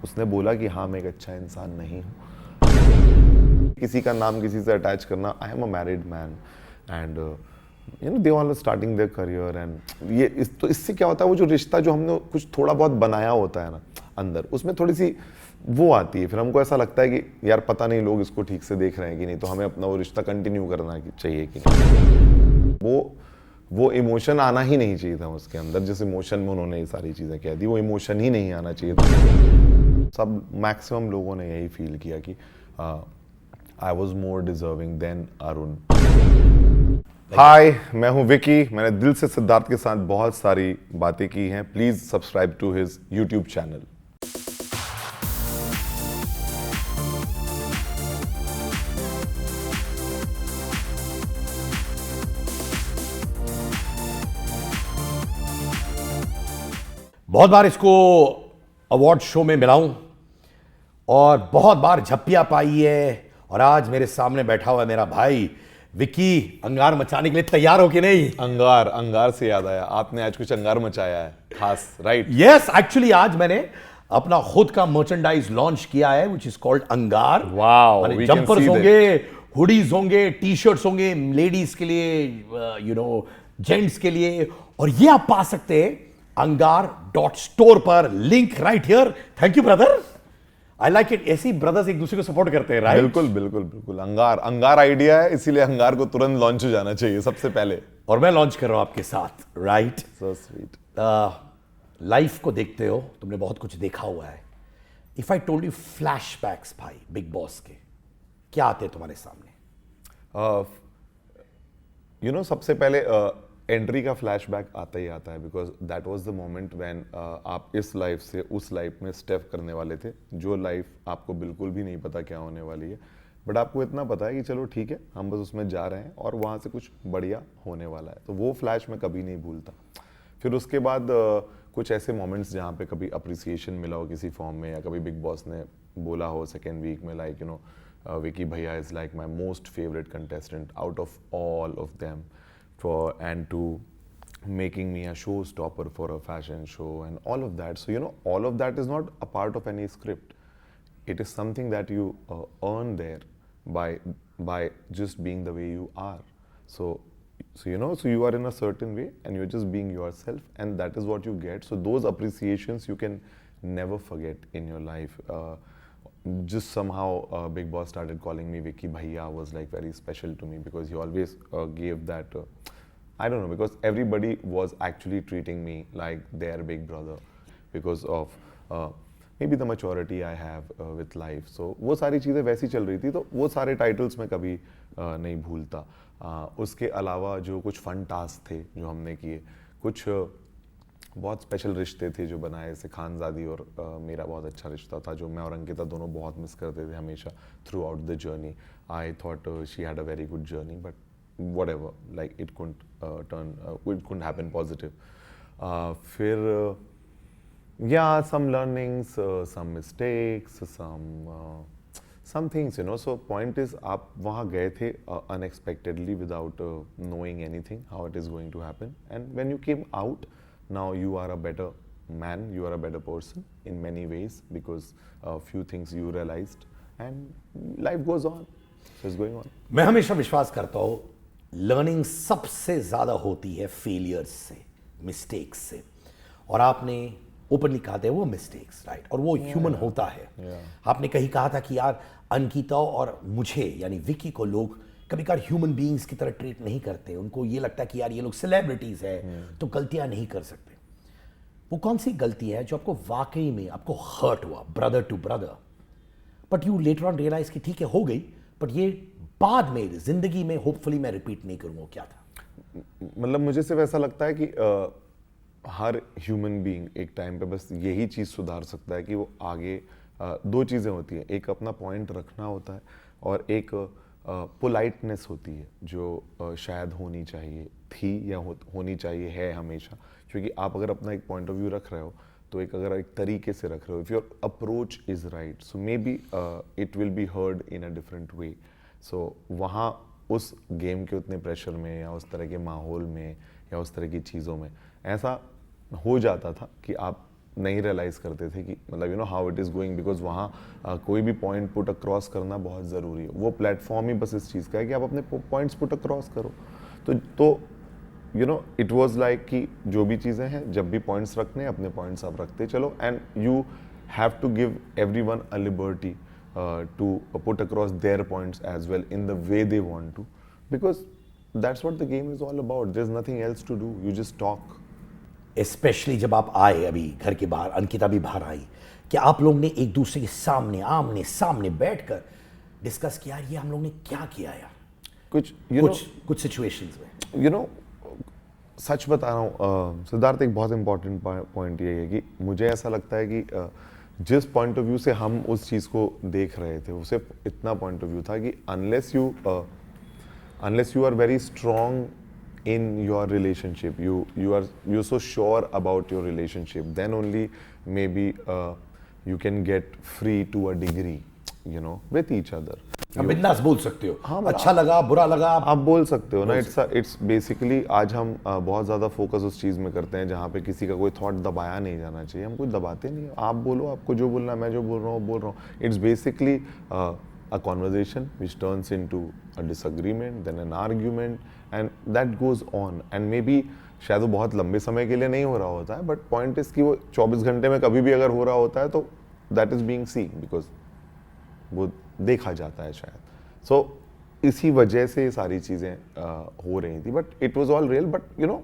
उसने बोला कि हाँ मैं एक अच्छा इंसान नहीं हूँ। किसी का नाम किसी से अटैच करना, I am a married man and you know they all starting their career and तो इससे क्या होता है, वो जो रिश्ता जो हमने कुछ थोड़ा बहुत बनाया होता है ना अंदर, उसमें थोड़ी सी वो आती है, फिर हमको ऐसा लगता है कि यार पता नहीं लोग इसको ठीक से देख रहे हैं कि नहीं, तो हमें अपना वो रिश्ता कंटिन्यू करना चाहिए कि नहीं। वो इमोशन आना ही नहीं चाहिए था उसके अंदर, जिस इमोशन में उन्होंने ये सारी चीज़ें कह दी, वो इमोशन ही नहीं आना चाहिए था। सब मैक्सिमम लोगों ने यही फील किया कि I was more deserving than Arun. Hi, मैं हूं विकी। मैंने दिल से सिद्धार्थ के साथ बहुत सारी बातें की हैं। Please subscribe to his YouTube channel. बहुत बार इसको अवार्ड शो में मिला हूं और बहुत बार झप्पियां पाई है, और आज मेरे सामने बैठा हुआ है मेरा भाई विकी। अंगार मचाने के लिए तैयार हो कि नहीं? अंगार से याद आया, आपने आज कुछ अंगार मचाया है खास, राइट? यस, एक्चुअली आज मैंने अपना खुद का मर्चेंडाइज लॉन्च किया है, विच इज कॉल्ड अंगार। Wow, we can jumpers see होंगे, हुडीज होंगे, टी शर्ट्स होंगे, लेडीज के लिए, जेंट्स के लिए, और ये आप पा सकते हैं अंगार.स्टोर पर। Link right here. Thank you brother, I like it. ऐसी ब्रदर्स एक दूसरे को सपोर्ट करते हैं, राइट? बिल्कुल बिल्कुल बिल्कुल। अंगार आइडिया है, इसीलिए अंगार को तुरंत लॉन्च हो जाना चाहिए सबसे पहले। और मैं लॉन्च कर रहा हूं आपके साथ, राइट? So sweet. लाइफ को देखते हो, तुमने बहुत कुछ देखा हुआ है। If I told you flashbacks भाई बिग बॉस के, क्या आते हैं तुम्हारे सामने? सबसे पहले एंट्री का फ्लैशबैक आता ही आता है, because that was the moment when आप इस लाइफ से उस लाइफ में स्टेप करने वाले थे, जो लाइफ आपको बिल्कुल भी नहीं पता क्या होने वाली है, बट आपको इतना पता है कि चलो ठीक है, हम बस उसमें जा रहे हैं और वहाँ से कुछ बढ़िया होने वाला है। तो वो फ्लैश मैं कभी नहीं भूलता। फिर उसके बाद कुछ ऐसे मोमेंट्स जहाँ पे कभी अप्रिसिएशन मिला हो किसी फॉर्म में, या कभी बिग बॉस ने बोला हो सेकेंड वीक में, लाइक विकी भैया is like my most favourite contestant out of all of them, and to making me a showstopper for a fashion show and all of that. So all of that is not a part of any script. It is something that you earn there by just being the way you are. So you are in a certain way and you're just being yourself, and that is what you get. So those appreciations you can never forget in your life. Just somehow Big Boss started calling me Vicky Bhaiya was like very special to me, because he always gave that I don't know, because everybody was actually treating me like their big brother because of maybe the maturity I have with life. So वो सारी चीज़ें वैसी चल रही थी, तो वो सारे टाइटल्स मैं कभी नहीं भूलता। उसके अलावा जो कुछ फन टास्क थे जो हमने किए, कुछ बहुत स्पेशल रिश्ते थे जो बनाए, जैसे खानजादी और मेरा बहुत अच्छा रिश्ता था, जो मैं और अंकिता दोनों बहुत मिस करते थे हमेशा through out the journey. I thought she had a very good journey, but whatever, like it couldn't happen positive. फिर some learnings, some mistakes, some things, so point is आप वहाँ गए थे unexpectedly without knowing anything how it is going to happen, and when you came out, now you are a better man, you are a better person in many ways, because a few things you realized and life goes on, so it's going on. मैं हमेशा विश्वास करता हूं learning सबसे ज्यादा होती है failures से, मिस्टेक्स से, और आपने ओपनली कहा था वो मिस्टेक्स, राइट? और वो ह्यूमन होता है। आपने कहीं कहा था कि यार अंकिता और मुझे यानी विकी को लोग कभी कभार ह्यूमन बीइंग्स की तरह ट्रीट नहीं करते, उनको ये लगता है कि यार ये लोग सेलिब्रिटीज है तो गलतियां नहीं कर सकते। वो कौन सी गलती है जो आपको वाकई में आपको हर्ट हुआ, brother to brother, but you later on realize कि ठीक है हो गई, बट ये बाद में जिंदगी में होपफुली मैं रिपीट नहीं करूंगा? क्या था? मतलब मुझे सिर्फ ऐसा लगता है कि हर ह्यूमन बीइंग एक टाइम पे बस यही चीज़ सुधार सकता है कि वो आगे दो चीज़ें होती हैं, एक अपना पॉइंट रखना होता है, और एक पोलाइटनेस होती है जो शायद होनी चाहिए थी या होनी चाहिए है हमेशा, क्योंकि आप अगर अपना एक पॉइंट ऑफ व्यू रख रहे हो, तो अगर एक तरीके से रख रहे हो, if your approach is right, so maybe it will be heard in a different way. So वहाँ उस गेम के उतने प्रेशर में या उस तरह के माहौल में या उस तरह की चीज़ों में ऐसा हो जाता था कि आप नहीं रियलाइज करते थे कि मतलब you know how it is going, because वहाँ कोई भी पॉइंट पुट अक्रॉस करना बहुत ज़रूरी है। वो प्लेटफॉर्म ही बस इस चीज़ का है कि आप अपने पॉइंट्स पुट अक्रॉस करो। तो you know it was like कि जो भी चीज़ें हैं, जब भी पॉइंट्स रखने अपने पॉइंट्स आप रखते चलो, and you have to give everyone a liberty to put across their points as well in the way they want to, because that's what the game is all about. There is nothing else to do, you just talk. Specially जब आप आए अभी घर के बाहर, अंकिता भी बाहर आई, कि आप लोग ने एक दूसरे के सामने आमने सामने बैठकर डिस्कस किया ये हम लोग ने क्या किया यार, कुछ सिचुएशंस में। यू नो सच बता रहा हूँ सिद्धार्थ, एक बहुत इंपॉर्टेंट पॉइंट ये है कि मुझे ऐसा लगता है कि जिस पॉइंट ऑफ व्यू से हम उस चीज़ को देख रहे थे, वो सिर्फ इतना पॉइंट ऑफ व्यू था कि unless you are very strong in your relationship, you're so sure about your relationship, then only maybe you can get free to a degree, you know, with each other. आप बिंदास बोल सकते हो, हाँ, अच्छा लगा बुरा लगा आप बोल सकते हो ना। इट्स बेसिकली आज हम बहुत ज़्यादा फोकस उस चीज़ में करते हैं जहाँ पे किसी का कोई थॉट दबाया नहीं जाना चाहिए। हम कुछ दबाते नहीं, आप बोलो, आपको जो बोलना है, मैं जो बोल रहा हूँ। It's basically a conversation which turns into a disagreement, then an argument, and that goes on. And maybe शायद वो बहुत लंबे समय के लिए नहीं हो रहा होता है, बट पॉइंट इज कि वो 24 घंटे में कभी भी अगर हो रहा होता है तो that is being seen, because वो देखा जाता है शायद। सो इसी वजह से ये सारी चीज़ें हो रही थी, but it was all real. But you know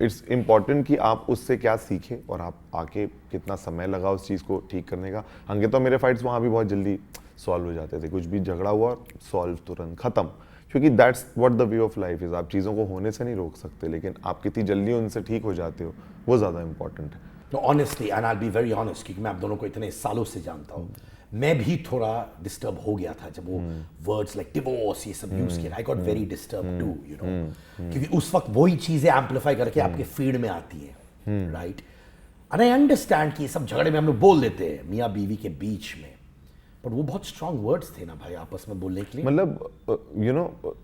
it's important कि आप उससे क्या सीखें और आप आके कितना समय लगा उस चीज़ को ठीक करने का। अंकित तो मेरे फाइट्स वहाँ भी बहुत जल्दी सॉल्व हो जाते थे, कुछ भी झगड़ा हुआ सॉल्व, तुरंत खत्म, क्योंकि that's what the way of life is. आप चीज़ों को होने से नहीं रोक सकते, लेकिन आप कितनी जल्दी उनसे ठीक हो जाते हो वो ज़्यादा इंपॉर्टेंट है। तो honestly and I will be very honest, क्योंकि मैं आप दोनों को इतने सालों से जानता हूँ, मैं भी थोड़ा डिस्टर्ब हो गया था जब वो वर्ड्स लाइक डिवोर्स ये सब यूज किया। I got very disturb too, you know, क्योंकि उस वक्त वही चीजें एम्पलीफाई करके आपके फीड में आती है, राइट। एंड आई अंडरस्टैंड कि ये सब झगड़े में हम लोग बोल देते हैं मियाँ बीवी के बीच में, बट वो बहुत स्ट्रांग वर्ड्स थे ना भाई आपस में बोलने के लिए। मतलब यू नो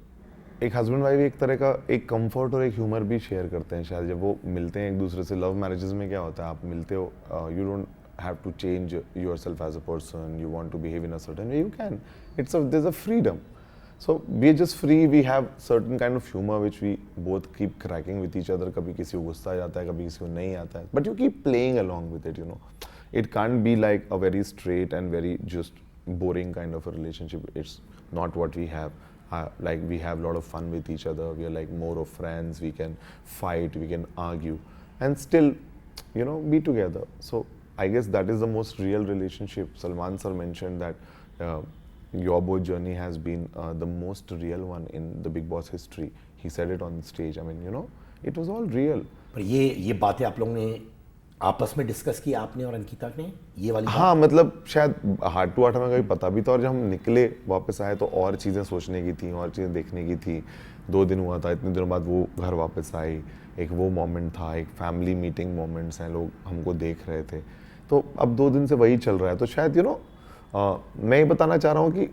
एक हस्बैंड वाइफ एक तरह का एक कंफर्ट और एक ह्यूमर भी शेयर करते हैं शायद, जब वो मिलते हैं एक दूसरे से। लव मैरिजेस में क्या होता है, आप मिलते हो, you don't have to change yourself as a person, you want to behave in a certain way, you can. There's a freedom. So we're just free, we have certain kind of humor which we both keep cracking with each other. कभी किसी को गुस्सा आ जाता है, कभी किसी को नहीं आता है, but you keep playing along with it, you know. It can't be like a very straight and very just boring kind of a relationship. It's not what we have. Like we have a lot of fun with each other, we are like more of friends, we can fight, we can argue and still, you know, be together. So I guess that is the most real relationship. Salman sir mentioned that your both journey has been the most real one in the Big Boss history. He said it on stage. I mean, you know, it was all real. पर ये बातें आप लोगों ने आपस में discuss की, आपने और अंकिता ने, ये वाली बात? हाँ, मतलब शायद हार्ट टू हार्ट हमें कभी पता भी था, और जब हम निकले वापस आए तो और चीज़ें सोचने की थी, और चीज़ें देखने की थी। 2 दिन हुआ था, इतने दिनों बाद वो घर वापस आई, एक वो मोमेंट था, एक फैमिली मीटिंग मोमेंट्स हैं, लोग हमको देख रहे थे। तो अब 2 दिन से वही चल रहा है, तो शायद यू नो मैं ये बताना चाह रहा हूँ कि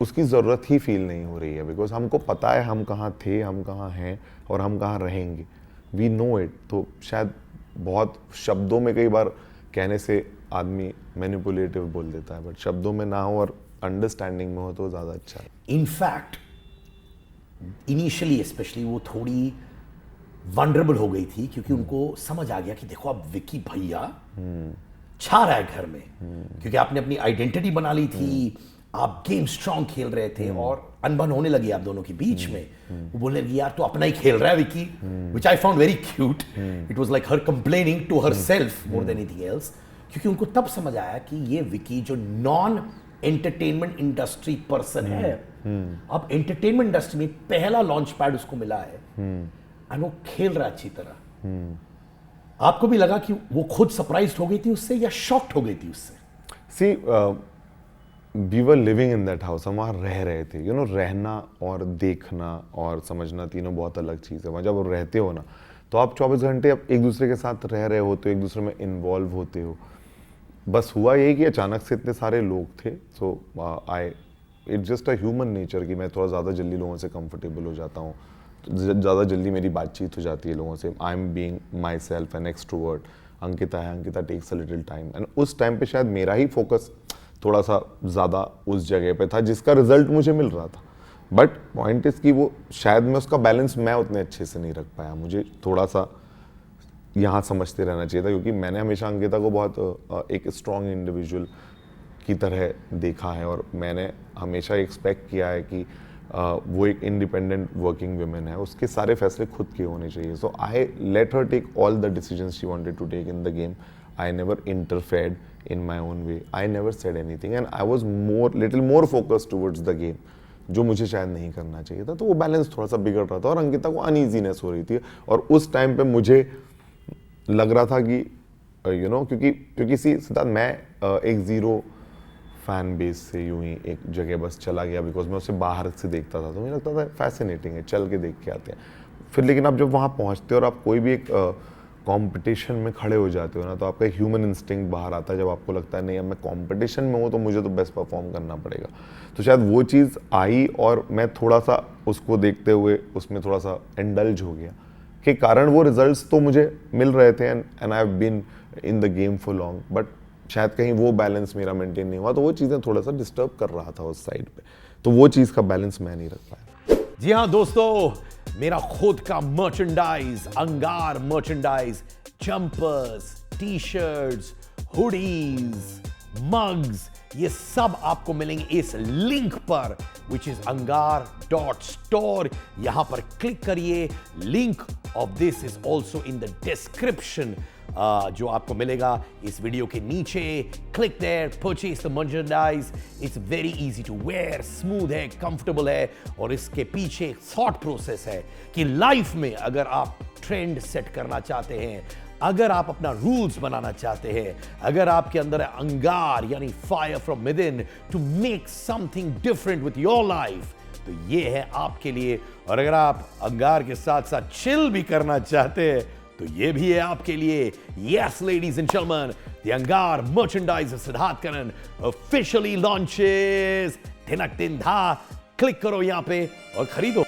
उसकी ज़रूरत ही फील नहीं हो रही है, बिकॉज हमको पता है हम कहाँ थे, हम कहाँ हैं और हम कहाँ रहेंगे। We know it. तो शायद बहुत शब्दों में कई बार कहने से आदमी मैनिपुलेटिव बोल देता है, बट शब्दों में ना हो और अंडरस्टैंडिंग में हो तो ज़्यादा अच्छा है। इनफैक्ट इनिशियली स्पेशली वो थोड़ी वनरेबल हो गई थी, क्योंकि उनको समझ आ गया कि देखो अब विकी भैया छा रहा है घर में, क्योंकि आपने अपनी आइडेंटिटी बना ली थी, आप गेम स्ट्रांग खेल रहे थे और अनबन होने लगी आप दोनों के बीच में। वो बोलने लगी यार तो अपना ही खेल रहा है Vicky, which I found very cute. It was like her complaining to herself more than anything else, क्योंकि उनको तब समझ आया कि ये विकी जो नॉन एंटरटेनमेंट इंडस्ट्री पर्सन है, अब एंटरटेनमेंट इंडस्ट्री में पहला लॉन्च पैड उसको मिला है और वो खेल रहा है अच्छी तरह। आपको भी लगा कि वो खुद सरप्राइज्ड हो गई थी उससे या शॉक्ड हो गई थी उससे? See we were living in that house, हम वहाँ रह रहे थे। यू नो, रहना और देखना और समझना तीनों बहुत अलग चीज़ है। वहाँ जब रहते हो ना तो आप 24 घंटे अब एक दूसरे के साथ रह रहे होते हो, एक दूसरे में इन्वॉल्व होते हो। बस हुआ यही कि अचानक से इतने सारे लोग थे, सो it's just a human nature कि मैं थोड़ा ज़्यादा जल्दी लोगों से कंफर्टेबल हो जाता हूँ, ज़्यादा जल्दी मेरी बातचीत हो जाती है लोगों से। I am being myself an extrovert, Ankita है, Ankita takes a little time, and उस टाइम पे शायद मेरा ही फोकस थोड़ा सा ज़्यादा उस जगह पे था जिसका रिजल्ट मुझे मिल रहा था। बट पॉइंट इज कि वो शायद मैं उसका बैलेंस मैं उतने अच्छे से नहीं रख पाया, मुझे थोड़ा सा यहाँ समझते रहना चाहिए था, क्योंकि मैंने हमेशा अंकिता को बहुत एक स्ट्रॉन्ग इंडिविजुअल की तरह देखा है और मैंने हमेशा एक्सपेक्ट किया है कि वो एक इंडिपेंडेंट वर्किंग वुमेन है, उसके सारे फैसले खुद के होने चाहिए। So I let her take all the decisions she wanted to take in the game. I never interfered in my own way, I never said anything, and I was little more focused towards the game, जो मुझे शायद नहीं करना चाहिए था। तो वो balance थोड़ा सा बिगड़ रहा था और अंकिता को अनईजीनेस हो रही थी, और उस टाइम पे मुझे लग रहा था कि क्योंकि सिद्धार्थ मैं एक ज़ीरो फैन बेस से यूं ही एक जगह बस चला गया, बिकॉज मैं उसे बाहर से देखता था तो मुझे लगता था फैसिनेटिंग है, चल के देख के आते हैं। फिर लेकिन आप जब वहाँ पहुँचते हो और आप कोई भी एक कंपटीशन में खड़े हो जाते हो ना, तो आपका ह्यूमन इंस्टिंक्ट बाहर आता है, जब आपको लगता है नहीं अब मैं कंपटीशन में हूँ तो मुझे तो बेस्ट परफॉर्म करना पड़ेगा। तो शायद वो चीज़ आई और मैं थोड़ा सा उसको देखते हुए उसमें थोड़ा सा इंडल्ज हो गया, के कारण वो रिजल्ट्स तो मुझे मिल रहे थे and I have been in the game for long, but शायद कहीं वो बैलेंस मेरा मेंटेन नहीं हुआ, तो वो चीज़ें थोड़ा सा डिस्टर्ब कर रहा था उस साइड पे, तो वो चीज़ का बैलेंस मैं नहीं रख पाया। जी हाँ दोस्तों, मेरा खुद का मर्चेंडाइज, अंगार merchandise, jumpers, T shirts, hoodies, mugs, ये सब आपको मिलेंगे इस लिंक पर विच इज angar.store। यहां पर क्लिक करिए, link of this is also in the description, जो आपको मिलेगा इस वीडियो के नीचे। Click there, purchase the merchandise, it's very easy to wear, smooth है, कंफर्टेबल है, और इसके पीछे एक थॉट प्रोसेस है कि लाइफ में अगर आप ट्रेंड सेट करना चाहते हैं, अगर आप अपना रूल्स बनाना चाहते हैं, अगर आपके अंदर है अंगार यानी fire from within to make something different with your life, तो ये है आपके लिए। और अगर आप अंगार के साथ साथ चिल भी करना चाहते हैं तो ये भी है आपके लिए। Yes ladies and gentleman, the Angaar merchandise of Siddharth Karan officially launches. थिनक दिन था, क्लिक करो यहां पे और खरीदो।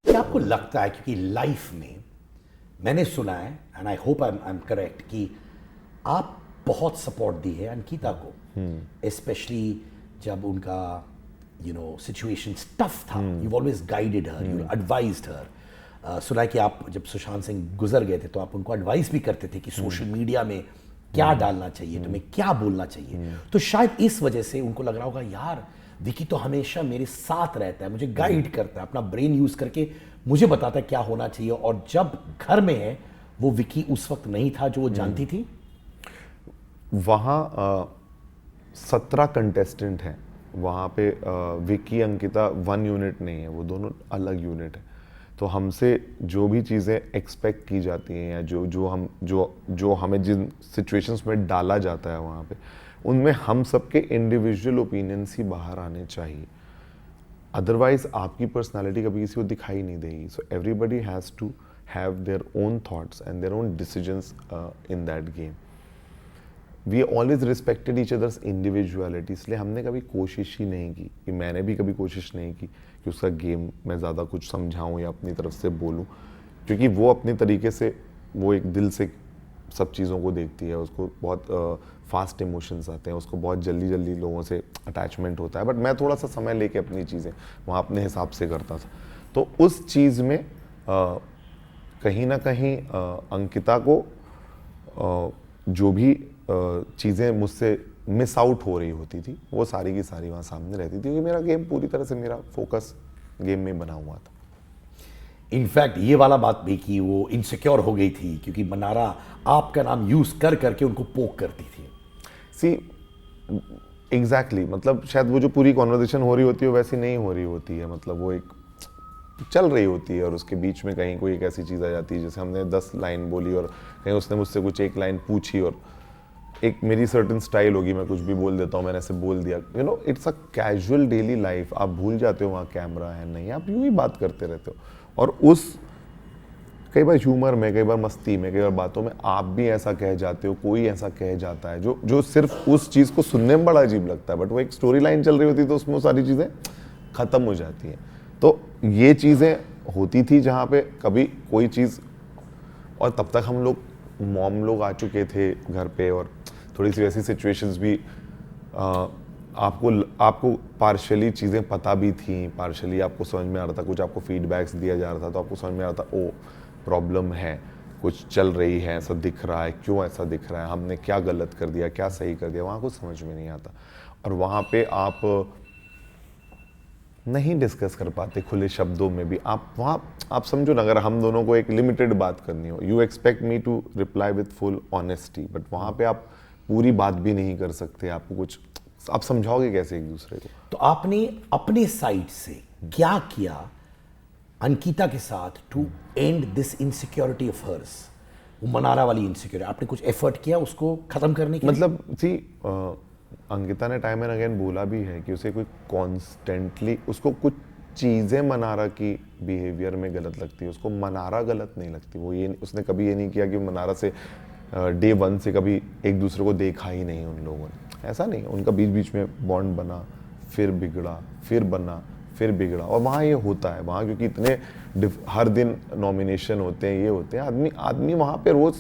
क्या आपको लगता है, क्योंकि लाइफ में मैंने सुना है and I hope I am correct, कि आप बहुत सपोर्ट दी है अंकिता को, स्पेशली जब उनका सिचुएशन टफ था, you always guided her, you advised her. सुना है कि आप जब सुशांत सिंह गुजर गए थे तो आप उनको एडवाइस भी करते थे कि सोशल मीडिया में क्या डालना चाहिए, तुम्हें क्या बोलना चाहिए। तो शायद इस वजह से उनको लग रहा होगा, यार विकी तो हमेशा मेरे साथ रहता है, मुझे गाइड करता है, अपना ब्रेन यूज करके मुझे बताता है क्या होना चाहिए, और जब घर में है वो विकी उस वक्त नहीं था जो वो जानती थी। वहाँ 17 कंटेस्टेंट हैं, वहाँ पे विकी अंकिता 1 यूनिट नहीं है, वो दोनों अलग यूनिट है। तो हमसे जो भी चीज़ें एक्सपेक्ट की जाती हैं या जो हमें जिन सिचुएशंस में डाला जाता है वहाँ पे, उनमें हम सबके इंडिविजुअल ओपिनियंस ही बाहर आने चाहिए, अदरवाइज आपकी पर्सनालिटी कभी किसी को दिखाई नहीं देगी। So everybody has to have their own thoughts and their own decisions in that game. We always respected each other's individuality, इसलिए हमने कभी कोशिश ही नहीं की, कि मैंने भी कभी कोशिश नहीं की कि उसका गेम मैं ज़्यादा कुछ समझाऊं या अपनी तरफ से बोलूं, क्योंकि वो अपने तरीके से, वो एक दिल से सब चीज़ों को देखती है, उसको बहुत फास्ट इमोशंस आते हैं, उसको बहुत जल्दी जल्दी लोगों से अटैचमेंट होता है। बट मैं थोड़ा सा समय लेके अपनी चीज़ें वहाँ अपने हिसाब से करता था। तो उस चीज़ में कहीं ना कहीं अंकिता को जो भी चीज़ें मुझसे मिस आउट हो रही होती थी, वो सारी की सारी वहाँ सामने रहती थी, क्योंकि मेरा गेम पूरी तरह से, मेरा फोकस गेम में बना हुआ था। इनफैक्ट ये वाला बात भी कि वो इनसिक्योर हो गई थी क्योंकि मनारा आपका नाम यूज कर करके उनको पोक करती थी। सी एग्जैक्टली, मतलब शायद वो जो पूरी कॉन्वर्सेशन हो रही होती है वैसी नहीं हो रही होती है, मतलब वो एक चल रही होती है और उसके बीच में कहीं कोई एक ऐसी चीज़ आ जाती है, जैसे हमने 10 लाइन बोली और कहीं उसने मुझसे कुछ एक लाइन पूछी, और एक मेरी सर्टन स्टाइल होगी, मैं कुछ भी बोल देता हूँ, मैंने ऐसे बोल दिया, it's a casual daily life. आप भूल जाते हो वहाँ कैमरा है नहीं, आप यूं ही बात करते रहते हो, और उस कई बार ह्यूमर में, कई बार मस्ती में, कई बार बातों में आप भी ऐसा कह जाते हो, कोई ऐसा कह जाता है जो सिर्फ उस चीज़ को सुनने में बड़ा अजीब लगता है, बट वो एक स्टोरी लाइन चल रही होती है तो उसमें वो सारी चीज़ें ख़त्म हो जाती हैं। तो ये चीज़ें होती थी जहाँ पे कभी कोई चीज़, और तब तक हम लोग मॉम लोग आ चुके थे घर पे, और थोड़ी सी वैसी सिचुएशंस भी आपको पार्शली चीज़ें पता भी थी, पार्शली आपको समझ में आ रहा था, कुछ आपको फीडबैक्स दिया जा रहा था तो आपको समझ में आ रहा था ओ प्रॉब्लम है, कुछ चल रही है, ऐसा दिख रहा है, क्यों ऐसा दिख रहा है, हमने क्या गलत कर दिया, क्या सही कर दिया, वहाँ कुछ समझ में नहीं आता। और वहाँ पे आप नहीं डिस्कस कर पाते खुले शब्दों में भी। आप वहाँ आप समझो ना, अगर हम दोनों को एक लिमिटेड बात करनी हो, you expect me to reply with full honesty, but वहाँ पे आप पूरी बात भी नहीं कर सकते। आपको कुछ, आप समझाओगे कैसे एक दूसरे को? तो आपने अपने साइड से क्या किया अंकिता के साथ to end this insecurity of hers, वो मनारा वाली इनसिक्योरिटी? आपने कुछ एफर्ट किया उसको खत्म करने के लिए? मतलब सी अंकिता ने टाइम एंड अगेन बोला भी है कि उसे कोई कॉन्स्टेंटली, उसको कुछ चीज़ें मनारा की बिहेवियर में गलत लगती है, उसको मनारा गलत नहीं लगती। वो ये, उसने कभी ये नहीं किया कि मनारा से डे वन से कभी एक दूसरे को देखा ही नहीं उन लोगों ने, ऐसा नहीं। उनका बीच बीच में बॉन्ड बना, फिर बिगड़ा, फिर बना, फिर बिगड़ा। और वहाँ ये होता है, वहाँ क्योंकि इतने हर दिन नॉमिनेशन होते हैं, ये होते हैं, आदमी वहाँ पे रोज़,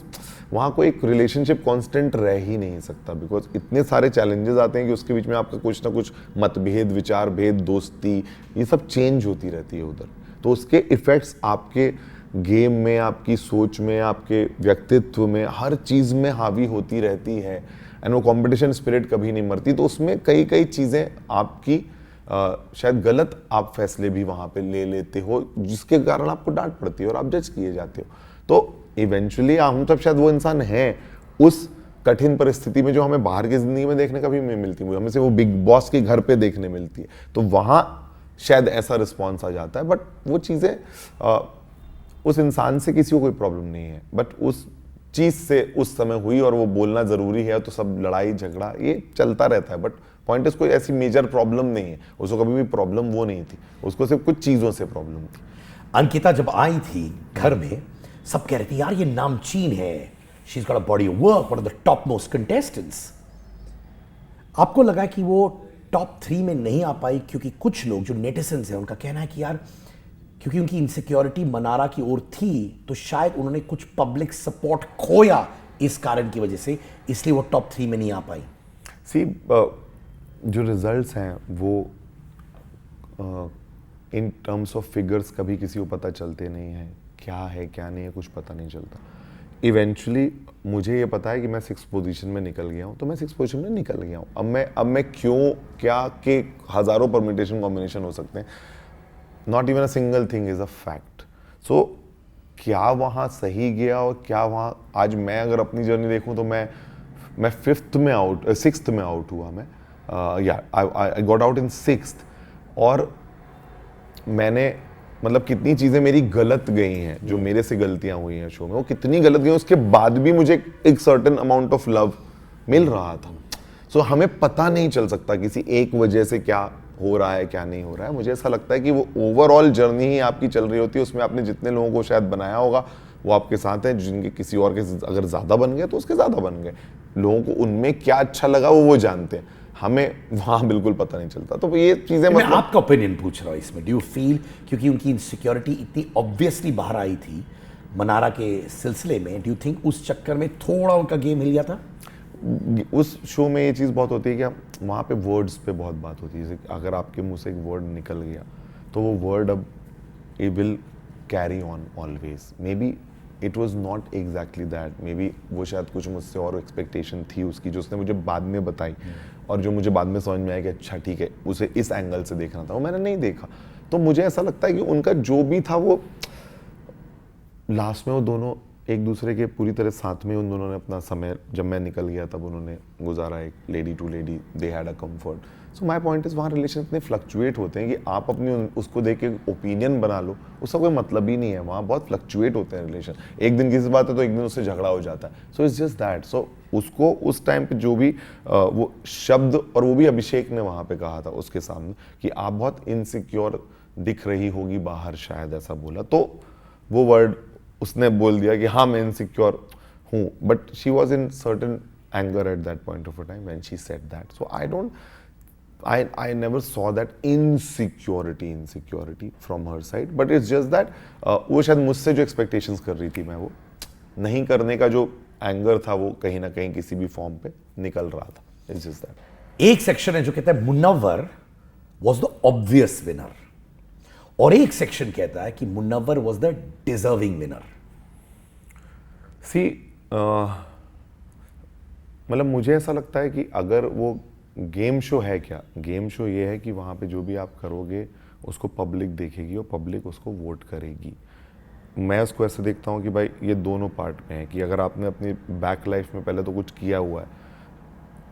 वहाँ कोई एक रिलेशनशिप कांस्टेंट रह ही नहीं सकता, बिकॉज इतने सारे चैलेंजेस आते हैं कि उसके बीच में आपका कुछ ना कुछ मतभेद, विचार भेद, दोस्ती, ये सब चेंज होती रहती है उधर। तो उसके इफ़ेक्ट्स आपके गेम में, आपकी सोच में, आपके व्यक्तित्व में, हर चीज़ में हावी होती रहती है। एंड वो कंपटीशन स्पिरिट कभी नहीं मरती। तो उसमें कई कई चीज़ें आपकी शायद गलत आप फैसले भी वहाँ पे ले लेते हो, जिसके कारण आपको डांट पड़ती है और आप जज किए जाते हो। तो इवेंचुअली हम सब शायद वो इंसान हैं उस कठिन परिस्थिति में जो हमें बाहर की ज़िंदगी में देखने कभी नहीं मिलती, हमें से वो बिग बॉस के घर पे देखने मिलती है। तो वहाँ शायद ऐसा रिस्पॉन्स आ जाता है। बट वो चीज़ें उस इंसान से किसी को कोई प्रॉब्लम नहीं है, बट उस चीज़ से उस समय हुई और वो बोलना ज़रूरी है, तो सब लड़ाई झगड़ा ये चलता रहता है। बट पॉइंट इज कोई ऐसी मेजर प्रॉब्लम नहीं है, उसको कभी भी प्रॉब्लम वो नहीं थी, उसको सिर्फ कुछ चीज़ों से प्रॉब्लम थी। अंकिता जब आई थी घर में, सब कह रहे थे यार ये नामचीन है, she is got a body of work, one of the top most contestants. आपको लगा कि वो टॉप 3 में नहीं आ पाई क्योंकि कुछ लोग जो नेटिजन्स हैं उनका कहना है कि यार क्योंकि उनकी इनसिक्योरिटी मनारा की ओर थी, तो शायद उन्होंने कुछ पब्लिक सपोर्ट खोया इस कारण की वजह से, इसलिए वो टॉप 3 में नहीं आ पाई। सी जो रिजल्ट्स हैं वो इन टर्म्स ऑफ फिगर्स कभी किसी को पता चलते नहीं हैं, क्या है क्या नहीं है कुछ पता नहीं चलता। इवेंचुअली मुझे ये पता है कि मैं 6th पोजीशन में निकल गया हूँ, तो मैं 6th पोजीशन में निकल गया हूँ। अब मैं क्यों, क्या के हज़ारों परमिटेशन कॉम्बिनेशन हो सकते हैं, not even a single thing is a fact. So क्या वहाँ सही गया और क्या वहाँ, आज मैं अगर अपनी जर्नी देखूँ तो मैं 6th में आउट हुआ मैं, I got out in 6th। और मैंने मतलब कितनी चीज़ें मेरी गलत गई हैं, जो मेरे से गलतियां हुई हैं शो में, वो कितनी गलत गई, उसके बाद भी मुझे एक सर्टेन अमाउंट ऑफ लव मिल रहा था। सो हमें पता नहीं चल सकता किसी एक वजह से क्या हो रहा है क्या नहीं हो रहा है। मुझे ऐसा लगता है कि वो ओवरऑल जर्नी ही आपकी चल रही होती है, उसमें आपने जितने लोगों को शायद बनाया होगा वो आपके साथ हैं, जिनके किसी और के अगर ज़्यादा बन गए तो उसके ज़्यादा बन गए, लोगों को उनमें क्या अच्छा लगा वो जानते हैं, हमें वहाँ बिल्कुल पता नहीं चलता। तो ये चीज़ें मैं मतलब आपका ओपिनियन पूछ रहा हूँ इसमें, डू यू फील क्योंकि उनकी इनसिक्योरिटी इतनी ऑब्वियसली बाहर आई थी मनारा के सिलसिले में, डू यू थिंक उस चक्कर में थोड़ा उनका गेम हिल गया था? उस शो में ये चीज़ बहुत होती है कि वहाँ पे वर्ड्स पे बहुत बात होती है। जैसे अगर आपके मुंह से एक वर्ड निकल गया तो वो वर्ड अब it will carry on always. May be it was not exactly that, may be वो शायद कुछ मुझसे और एक्सपेक्टेशन थी उसकी, जो उसने मुझे बाद में बताई और जो मुझे बाद में समझ में आया कि अच्छा ठीक है उसे इस एंगल से देखना था, वो मैंने नहीं देखा। तो मुझे ऐसा लगता है कि उनका जो भी था वो लास्ट में वो दोनों एक दूसरे के पूरी तरह साथ में, उन दोनों ने अपना समय, जब मैं निकल गया तब उन्होंने गुजारा, एक lady to lady, they had a comfort. So my point is, वहाँ रिलेशन इतने फ्लक्चुएट होते हैं कि आप अपनी उसको देख के ओपिनियन बना लो, उसका कोई मतलब ही नहीं है। वहाँ बहुत फ्लक्चुएट होते हैं रिलेशन, एक दिन किसी बात है तो एक दिन उससे झगड़ा हो जाता है। So it's just that. So उसको उस टाइम पे जो भी वो शब्द, और वो भी अभिषेक ने वहाँ पे कहा था उसके सामने कि आप बहुत इनसिक्योर दिख रही होगी बाहर, शायद ऐसा बोला, तो वो वर्ड उसने बोल दिया कि हाँ मैं इनसिक्योर हूँ, but she was in certain anger eight that point of a time when she said that. So I don't I never saw that insecurity from her side, but it's just that वो शायद मुझसे जो expectations कर रही थी मैं वो नहीं करने का जो एंगर था वो कहीं ना कहीं किसी भी फॉर्म पे निकल रहा था. It's just that. एक सेक्शन है जो कहता है Munawar was the obvious winner, और एक सेक्शन कहता है कि Munawar was the deserving winner. See मतलब मुझे ऐसा लगता है कि अगर वो गेम शो है, क्या गेम शो ये है कि वहाँ पे जो भी आप करोगे उसको पब्लिक देखेगी और पब्लिक उसको वोट करेगी. मैं उसको ऐसे देखता हूँ कि भाई ये दोनों पार्ट में है कि अगर आपने अपनी बैक लाइफ में पहले तो कुछ किया हुआ है,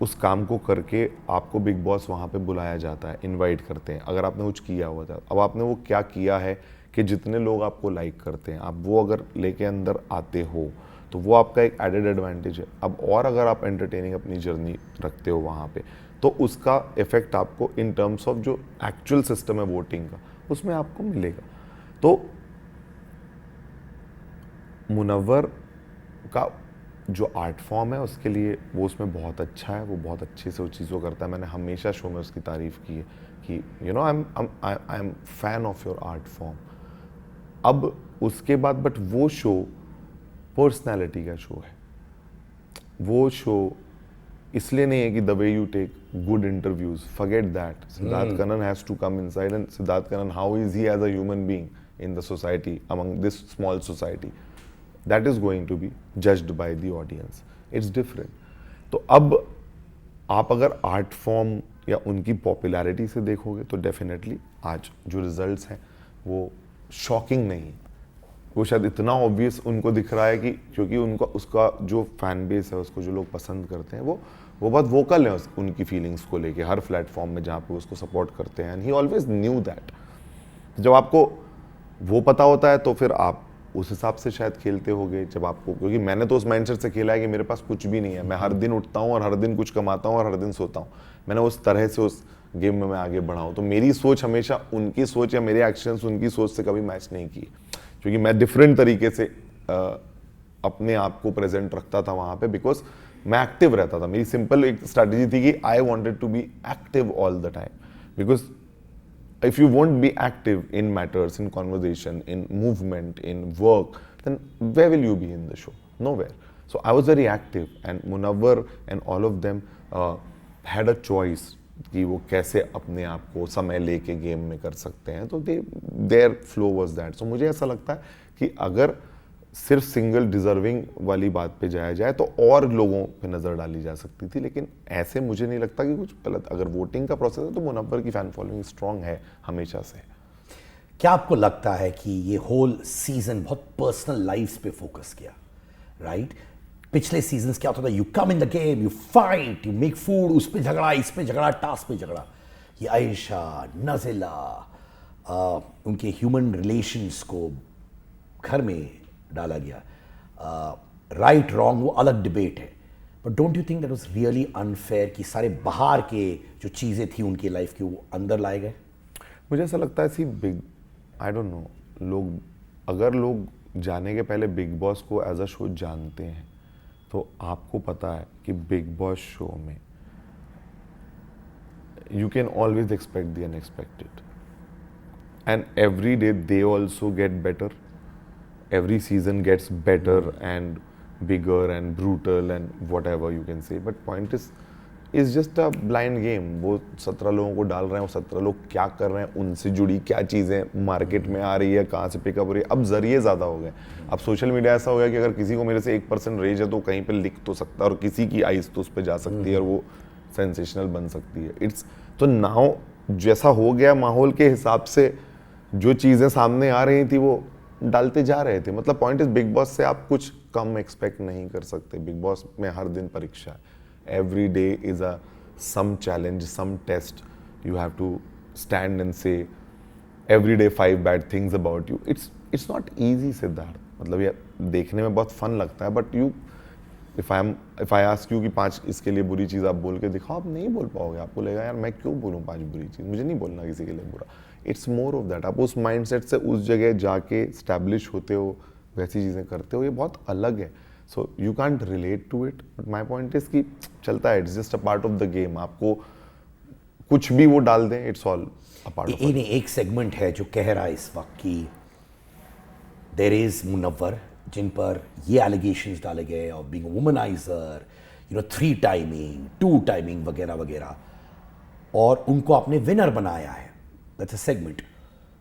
उस काम को करके आपको बिग बॉस वहाँ पे बुलाया जाता है, इनवाइट करते हैं. अगर आपने कुछ किया हुआ था, अब आपने वो क्या किया है कि जितने लोग आपको लाइक करते हैं, आप वो अगर लेके अंदर आते हो तो वो आपका एक एडेड एडवांटेज है. अब और अगर आप एंटरटेनिंग अपनी जर्नी रखते हो वहाँ पे, तो उसका इफेक्ट आपको इन टर्म्स ऑफ जो एक्चुअल सिस्टम है वोटिंग का, उसमें आपको मिलेगा. तो मुनव्वर का जो आर्ट फॉर्म है उसके लिए वो उसमें बहुत अच्छा है, वो बहुत अच्छे से वो चीज़ों करता है. मैंने हमेशा शो में उसकी तारीफ़ की है कि you know I am fan of your art form. अब उसके बाद बट वो शो पर्सनैलिटी का शो है. वो शो इसलिए नहीं है कि the way you take good interviews, forget that. Siddharth Kannan has to come inside, and Siddharth Kannan, how is he as a human being in the society, among this small society, that is going to be judged by the audience. It's different. तो अब आप अगर art form या उनकी popularity से देखोगे तो definitely आज जो रिजल्ट्स हैं वो शॉकिंग नहीं है. वो शायद इतना ऑब्वियस उनको दिख रहा है कि क्योंकि उनका उसका जो फैन बेस है, उसको जो लोग पसंद करते हैं, वो बहुत वोकल है उनकी फीलिंग्स को लेके हर प्लेटफॉर्म में जहाँ पे उसको सपोर्ट करते हैं. And he always knew that. जब आपको वो पता होता है तो फिर आप उस हिसाब से शायद खेलते होगे. जब आपको, क्योंकि मैंने तो उस माइंडसेट से खेला है कि मेरे पास कुछ भी नहीं है, मैं हर दिन उठता हूँ और हर दिन कुछ कमाता हूँ और हर दिन सोता हूँ. मैंने उस तरह से उस गेम में मैं आगे बढ़ा हूँ. तो मेरी सोच हमेशा उनकी सोच या मेरे एक्शंस उनकी सोच से कभी मैच नहीं किए, क्योंकि मैं डिफरेंट तरीके से अपने आप को प्रेजेंट रखता था वहाँ पे, बिकॉज मैं एक्टिव रहता था. मेरी सिंपल एक स्ट्रैटेजी थी कि I wanted to be active all the time, because if you won't be active in matters, in conversation, in movement, in work, then where will you be in the show? Nowhere. So I was very active, and Munawwar and all of them had a choice कि वो कैसे अपने आप को समय लेके game में कर सकते हैं. तो their flow was that. So मुझे ऐसा लगता है कि अगर सिर्फ सिंगल डिजर्विंग वाली बात पे जाया जाए तो और लोगों पे नज़र डाली जा सकती थी, लेकिन ऐसे मुझे नहीं लगता कि कुछ गलत. अगर वोटिंग का प्रोसेस है तो मुनव्वर की फैन फॉलोइंग स्ट्रांग है हमेशा से. क्या आपको लगता है कि ये होल सीजन बहुत पर्सनल लाइफ्स पे फोकस किया, राइट? पिछले सीजन्स क्या होता था, you come in the game, you fight, you make food, उस पे झगड़ा, इस पे झगड़ा, टास्क पे झगड़ा. ये आयशा, नज़िला, उनके ह्यूमन रिलेशंस को घर में डाला गया. राइट रॉन्ग वो अलग डिबेट है, but don't you think that was really unfair कि सारे बाहर के जो चीज़ें थी उनकी लाइफ की वो अंदर लाए गए? मुझे ऐसा लगता है बिग, आई डोंट नो, लोग अगर लोग जाने के पहले बिग बॉस को एज अ शो जानते हैं तो आपको पता है कि बिग बॉस शो में you can always expect the unexpected, and every day they also get better. Every season gets better and bigger and brutal and whatever you can say. But point is just a blind game. वो 17 लोगों को डाल रहे हैं, वो 17 लोग क्या कर रहे हैं, उनसे जुड़ी क्या चीज़ें मार्केट में आ रही है, कहाँ से पिकअप हो रही है. अब जरिए ज़्यादा हो गए. अब सोशल मीडिया ऐसा हो गया कि अगर किसी को मेरे से 1% रेज है तो कहीं पे लिख तो सकता है और किसी की आइज़ तो उस पर जा सकती है और वो सेंसेशनल बन सकती है. इट्स तो नाउ जैसा हो गया माहौल के हिसाब से जो चीज़ें सामने आ रही थी वो डालते जा रहे थे. मतलब पॉइंट इज बिग बॉस से आप कुछ कम एक्सपेक्ट नहीं कर सकते. बिग बॉस में हर दिन परीक्षा है. Every day is a some challenge, some test. You have to stand and say every day 5 bad things about you. It's not easy Siddharth. मतलब ये देखने में बहुत फन लगता है, but you if I ask you कि 5 इसके लिए बुरी चीज़ आप बोल के दिखाओ, आप नहीं बोल पाओगे. आपको लगेगा यार मैं क्यों बोलूँ 5 बुरी चीज़, मुझे नहीं बोलना किसी के लिए बुरा. It's more of that. आप उस माइंडसेट से उस जगह जाके स्टैब्लिश होते हो, वैसी चीज़ें करते हो, ये बहुत अलग है. So you can't relate to it, but my point is कि चलता है. It's just a part of the game. आपको कुछ भी वो डाल दें, it's all a part of इन्हें एक सेगमेंट है जो कह रहा है इस वक्त कि देर इज मुनव्वर जिन पर ये एलिगेशंस डाले गए और बीइंग वुमनाइजर, 3 टाइमिंग 2 टाइमिंग वगैरह वगैरह, और उनको आपने विनर बनाया है, दैट्स अ सेगमेंट।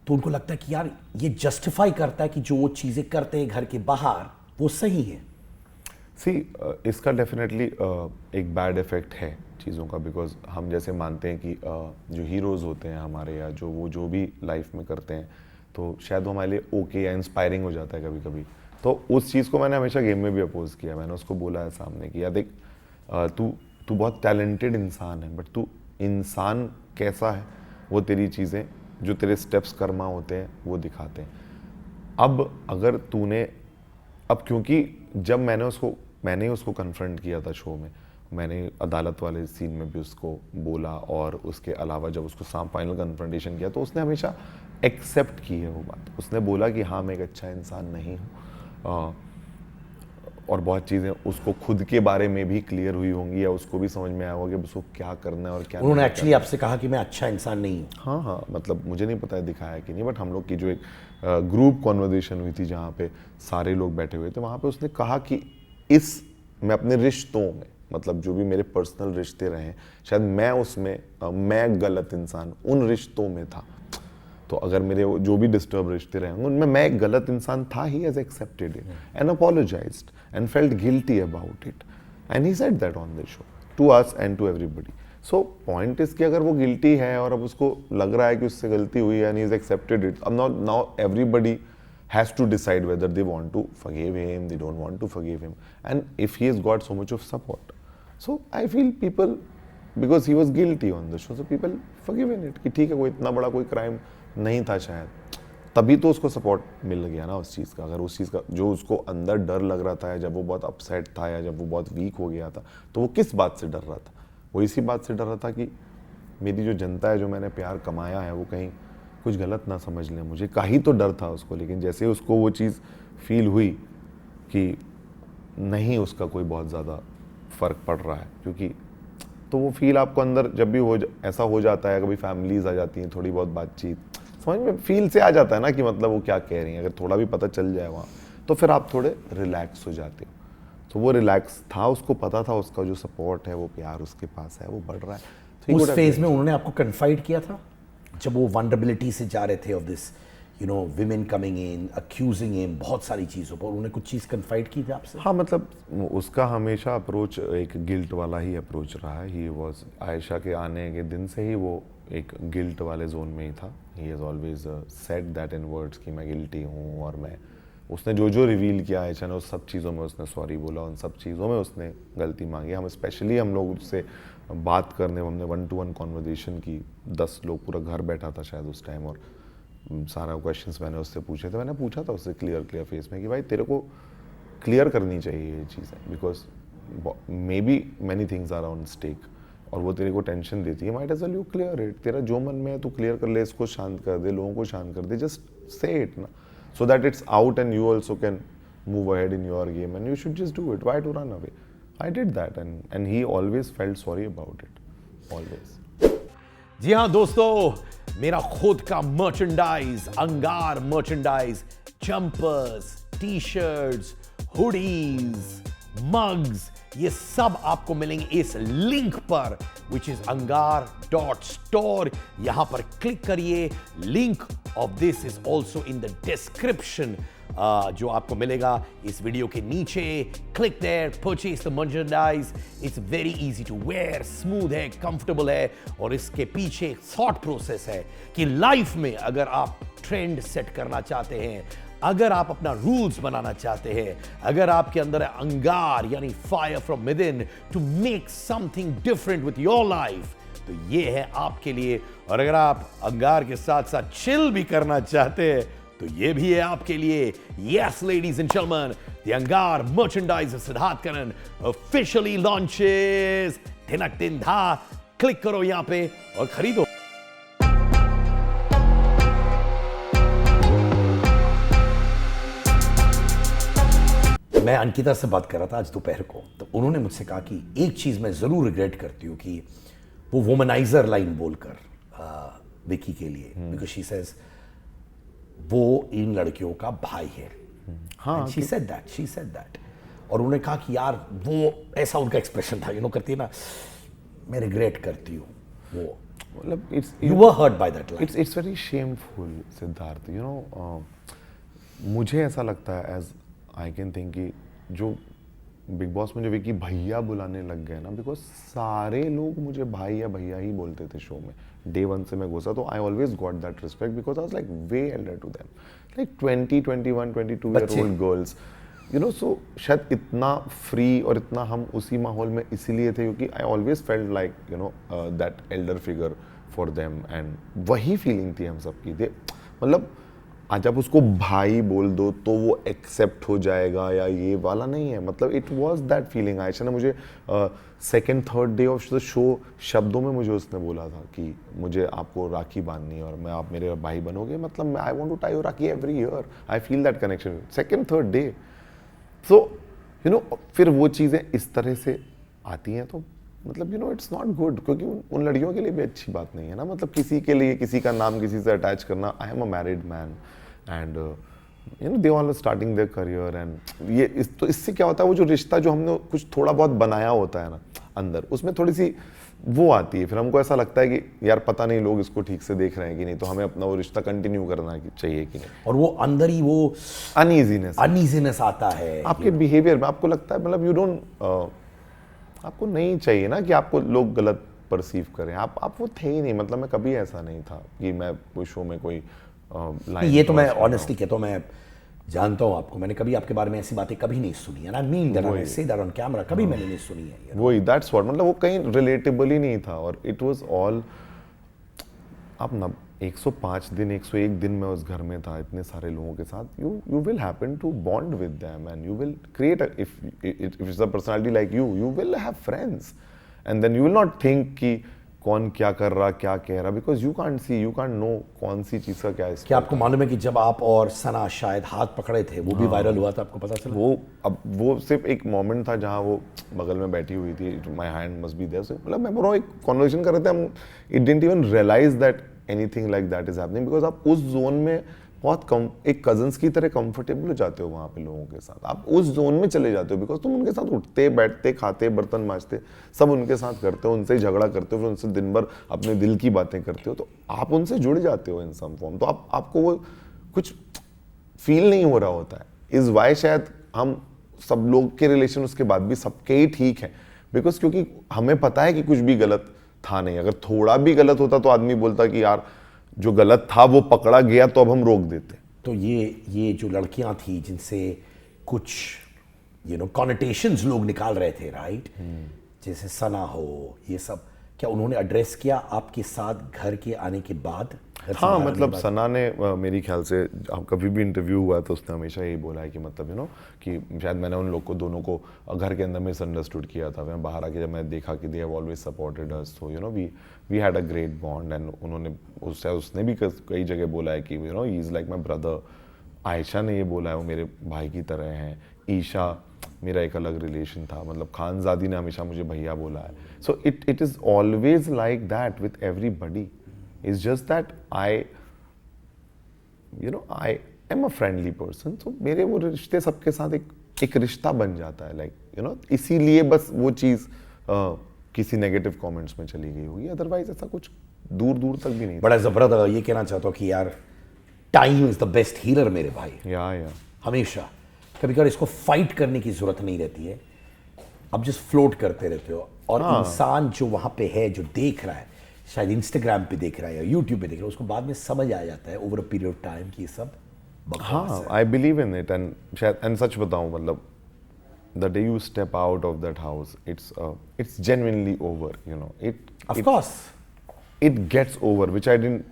तो उनको लगता है कि यार ये जस्टिफाई करता है कि जो वो चीजें करते हैं घर के बाहर वो सही है। सी इसका डेफिनेटली एक बैड इफेक्ट है चीज़ों का, बिकॉज हम जैसे मानते हैं कि जो हीरोज़ होते हैं हमारे, या जो भी लाइफ में करते हैं, तो शायद वो हमारे लिए ओके या इंस्पायरिंग हो जाता है कभी कभी। तो उस चीज़ को मैंने हमेशा गेम में भी अपोज किया। मैंने उसको बोला है सामने कि यार देख, तू बहुत टैलेंटेड इंसान है, बट तू इंसान कैसा है वो तेरी चीज़ें, जो तेरे स्टेप्स कर्मा होते हैं वो दिखाते हैं। अब अगर तूने, अब क्योंकि जब मैंने उसको कन्फ्रंट किया था शो में, मैंने अदालत वाले सीन में भी उसको बोला, और उसके अलावा जब उसको फाइनल कन्फ्रंटेशन किया तो उसने हमेशा एक्सेप्ट की है वो बात। उसने बोला कि हाँ मैं एक अच्छा इंसान नहीं हूँ, और बहुत चीज़ें उसको खुद के बारे में भी क्लियर हुई होंगी, या उसको भी समझ में आया होगा कि उसको क्या करना है और क्या उन्होंने नहीं एक्चुअली आपसे कहा कि मैं अच्छा इंसान नहीं हूँ? हाँ, मतलब मुझे नहीं पता है दिखाया कि नहीं, बट हम लोग की जो एक ग्रुप कॉन्वर्जेशन हुई थी जहाँ पे सारे लोग बैठे हुए थे, वहाँ पे उसने कहा कि मैं अपने रिश्तों में, मतलब जो भी मेरे पर्सनल रिश्ते रहे, शायद मैं उसमें मैं गलत इंसान उन रिश्तों में था। तो अगर मेरे जो भी डिस्टर्ब रिश्ते रहे उनमें मैं एक गलत इंसान था, he has accepted it and apologised and felt guilty about it, and he said that on the show to us and to everybody. So point is कि अगर वो गिल्टी है और अब उसको लग रहा है कि उससे गलती हुई and he has accepted it, अब now everybody has to decide whether they want to forgive him, they don't want to forgive him, and if he has got so much of support, so I feel people, because he was guilty on the show, so people forgiven it कि ठीक है, कोई इतना बड़ा कोई crime नहीं था शायद, तभी तो उसको सपोर्ट मिल गया ना उस चीज़ का। अगर उस चीज़ का जो उसको अंदर डर लग रहा था, जब वो बहुत अपसेट था या जब वो बहुत वीक हो गया था, तो वो किस बात से डर रहा था? वो इसी बात से डर रहा था कि मेरी जो जनता है, जो मैंने प्यार कमाया है, वो कहीं कुछ गलत ना समझ लें मुझे, का ही तो डर था उसको। लेकिन जैसे उसको वो चीज़ फील हुई कि नहीं उसका कोई बहुत ज़्यादा फ़र्क पड़ रहा है, क्योंकि तो वो फील आपको अंदर जब भी ऐसा हो जाता है, कभी फैमिलीज आ जाती हैं, थोड़ी बहुत बातचीत समझ में फील से आ जाता है ना कि मतलब वो क्या कह रही हैं, अगर थोड़ा भी पता चल जाए वहाँ, तो फिर आप थोड़े रिलैक्स हो जाते हो। तो वो रिलैक्स था, उसको पता था उसका जो सपोर्ट है, वो प्यार उसके पास है, वो बढ़ रहा है। तो उस फेज में उन्होंने आपको कन्फाइड किया था जब वो वनरेबिलिटी से जा रहे थे, of this women coming in accusing him बहुत सारी चीज़ों पर, उन्होंने कुछ चीज़ कन्फाइड की थी आपसे? हाँ, मतलब उसका हमेशा अप्रोच एक गिल्ट वाला ही अप्रोच रहा है। ही वॉज, आयशा के आने के दिन से ही वो एक गिल्ट वाले जोन में ही था। He has always said that in words कि मैं गिल्टी हूँ, और मैं, उसने जो रिवील किया आयशा ने, उस सब चीज़ों में उसने सॉरी बोला, उन सब चीज़ों में उसने गलती मांगी। हम लोग उससे बात करने, हमने 1-to-1 कॉन्वर्जेशन की, 10 लोग, पूरा घर बैठा था शायद उस टाइम, और सारा क्वेश्चंस मैंने उससे पूछे थे। मैंने पूछा था उससे क्लियर फेस में कि भाई तेरे को क्लियर करनी चाहिए ये चीज़ें, because maybe many things are on stake, और वो तेरे को टेंशन देती है। Might as well you clear it, तेरा जो मन में है तू क्लियर कर ले, इसको शांत कर दे, लोगों को शांत कर दे, जस्ट से इट ना, so that it's out and you also can move ahead in your game, and you should just do it. Why to run away? I did that, and he always felt sorry about it, always. जी हाँ दोस्तों, मेरा खुद का merchandise, अंगार merchandise, jumpers, T shirts, hoodies, mugs, ये सब आपको मिलेंगे इस लिंक पर, विच इज angar.store। यहां पर क्लिक करिए, link of this is also in the description, जो आपको मिलेगा इस वीडियो के नीचे। Click there, purchase the merchandise, it's very easy to wear, smooth है, कंफर्टेबल है, और इसके पीछे एक थॉट प्रोसेस है कि लाइफ में अगर आप ट्रेंड सेट करना चाहते हैं, अगर आप अपना रूल्स बनाना चाहते हैं, अगर आपके अंदर है अंगार यानी fire from within to make something different with your life, तो ये है आपके लिए। और अगर आप अंगार के साथ साथ चिल भी करना चाहते हैं, तो ये भी है आपके लिए। Yes ladies and gentleman, the Angaar merchandise of Siddharth Kannan officially launches. थिनक दिन धा, क्लिक करो यहां पे और खरीदो। मैं अंकिता से बात कर रहा था आज दोपहर को, तो उन्होंने मुझसे कहा कि एक चीज़ मैं ज़रूर रिग्रेट करती हूँ कि वो वुमनाइजर लाइन बोलकर विकी के लिए, बिकॉज शी सेज वो इन लड़कियों का भाई है। हाँ, शी सेड दैट और उन्होंने कहा कि यार वो ऐसा उनका एक्सप्रेशन था, करती है ना, मैं रिग्रेट करती हूँ वो, मतलब you were hurt by that line. It's very shameful Siddharth, मुझे ऐसा लगता है एज आई कैन थिंक कि जो बिग बॉस में जो विकी भैया बुलाने लग गए ना, बिकॉज सारे लोग मुझे भाई या भैया ही बोलते थे शो में, डे वन से मैं घुसा, तो I always got that respect because I was like way elder to them, like 20, 21, 22 year old girls, so शायद इतना फ्री और इतना हम उसी माहौल में इसीलिए थे क्योंकि I always felt like that Elder figure for them, and वही फीलिंग थी हम सबकी। मतलब आज आप उसको भाई बोल दो तो वो एक्सेप्ट हो जाएगा या ये वाला नहीं है, मतलब it was that feeling. Ayesha ने मुझे second third day of the show शब्दों में मुझे उसने बोला था कि मुझे आपको राखी बांधनी है और मैं आप मेरे भाई बनोगे, मतलब I want to tie your rakhi every year, I feel that connection second third day. So फिर वो चीज़ें इस तरह से आती हैं तो मतलब इट्स नॉट गुड, क्योंकि उन लड़कियों के लिए भी अच्छी बात नहीं है ना, मतलब किसी के लिए किसी का नाम किसी से अटैच करना। I am a married man and they all starting their career, and ये तो इससे क्या होता है, वो जो रिश्ता जो हमने कुछ थोड़ा बहुत बनाया होता है ना अंदर, उसमें थोड़ी सी वो आती है, फिर हमको ऐसा लगता है कि यार पता नहीं लोग इसको ठीक से देख रहे हैं कि नहीं, तो हमें अपना वो रिश्ता कंटिन्यू करना चाहिए कि नहीं, और वो अंदर ही वो अनईजीनेस आता है आपके बिहेवियर में। आपको लगता है मतलब आपको नहीं चाहिए ना कि आपको लोग गलत परसीव करें, आप वो थे ही नहीं, मतलब मैं कभी ऐसा नहीं था कि मैं कोई शो में कोई लाइन, ये तो मैं ऑनेस्टली कहता हूँ, मैं जानता हूँ आपको, मैंने कभी आपके बारे में ऐसी बातें कभी नहीं सुनी है, I mean that, I say that on camera, कभी मैंने नहीं सुनी है। वही दैट्स व्हाट, मतलब वो कहीं रिलेटेबल ही नहीं था, और इट वाज ऑल, आप ना 105 दिन 101 दिन मैं उस घर में था इतने सारे लोगों के साथ, you will happen to bond with them and you will create, if it's a personality like you will have friends, and then you will not think कि कौन क्या कर रहा क्या कह रहा, बिकॉज यू कांट नो कौन सी चीज़ का क्या। क्या आपको मालूम है कि जब आप और सना शायद हाथ पकड़े थे, वो भी वायरल हुआ था, आपको पता चला? वो सिर्फ एक मोमेंट था जहाँ वो बगल में बैठी हुई थी, my hand must be there, मतलब मैं बोल रहा हूँ एक कॉन्वर्सेशन कर रहे थे हम, it didn't even realize that anything like that is happening, because आप उस जोन में बहुत कम एक कजन्स की तरह कंफर्टेबल हो जाते हो वहाँ पे लोगों के साथ, आप उस जोन में चले जाते हो, बिकॉज तुम उनके साथ उठते बैठते खाते बर्तन मांजते सब उनके साथ करते हो, उनसे ही झगड़ा करते हो, फिर उनसे दिन भर अपने दिल की बातें करते हो, तो आप उनसे जुड़ जाते हो इन सम फॉर्म, तो आपको वो कुछ फील नहीं हो रहा होता है। इस वाई शायद हम सब लोग के रिलेशन उसके बाद भी सबके ही ठीक है, बिकॉज क्योंकि हमें पता है कि कुछ भी गलत था नहीं, अगर थोड़ा भी गलत होता तो आदमी बोलता कि यार जो गलत था वो पकड़ा गया तो अब हम रोक देते। तो ये जो लड़कियां थी जिनसे कुछ कॉनोटेशंस लोग निकाल रहे थे, राइट, जैसे सना हो, ये सब क्या उन्होंने एड्रेस किया आपके साथ घर के आने के बाद? हाँ, मतलब सना ने मेरी ख्याल से कभी भी इंटरव्यू हुआ तो उसने हमेशा यही बोला है कि मतलब कि शायद मैंने उन लोग को दोनों को घर के अंदर मिसअंडरस्टूड किया था, मैं बाहर आके जब मैं देखा कि they have always supported us, so we had a great bond, and उन्होंने उसने भी कई जगह बोला है कि he is like my brother. Ayesha ने ये बोला है वो मेरे भाई की तरह हैं, ईशा मेरा एक अलग रिलेशन था, मतलब खानजादी ने हमेशा मुझे भैया बोला है, so it is always like that with everybody. It's just that I am a friendly person, so मेरे वो रिश्ते सबके साथ एक रिश्ता बन जाता है, लाइक इसीलिए बस वो चीज़ किसी नेगेटिव कमेंट्स में चली गई होगी, अदरवाइज ऐसा कुछ दूर दूर तक भी नहीं। बट एज अ ब्रदर ये कहना चाहता हूँ कि यार time is the best healer मेरे भाई, या हमेशा कभी कभी इसको फाइट करने की जरूरत नहीं रहती है, आप जस्ट फ्लोट करते रहते हो, और इंसान जो वहाँ पे है जो देख रहा है, शायद इंस्टाग्राम पे देख रहा है या यूट्यूब पे देख रहा है, उसको बाद में समझ आ जाता है over a period of time कि ये सब बकवास है। I believe in it, and सच बताऊं मतलब the day you step out of that house it's genuinely over, of course it gets over, which I didn't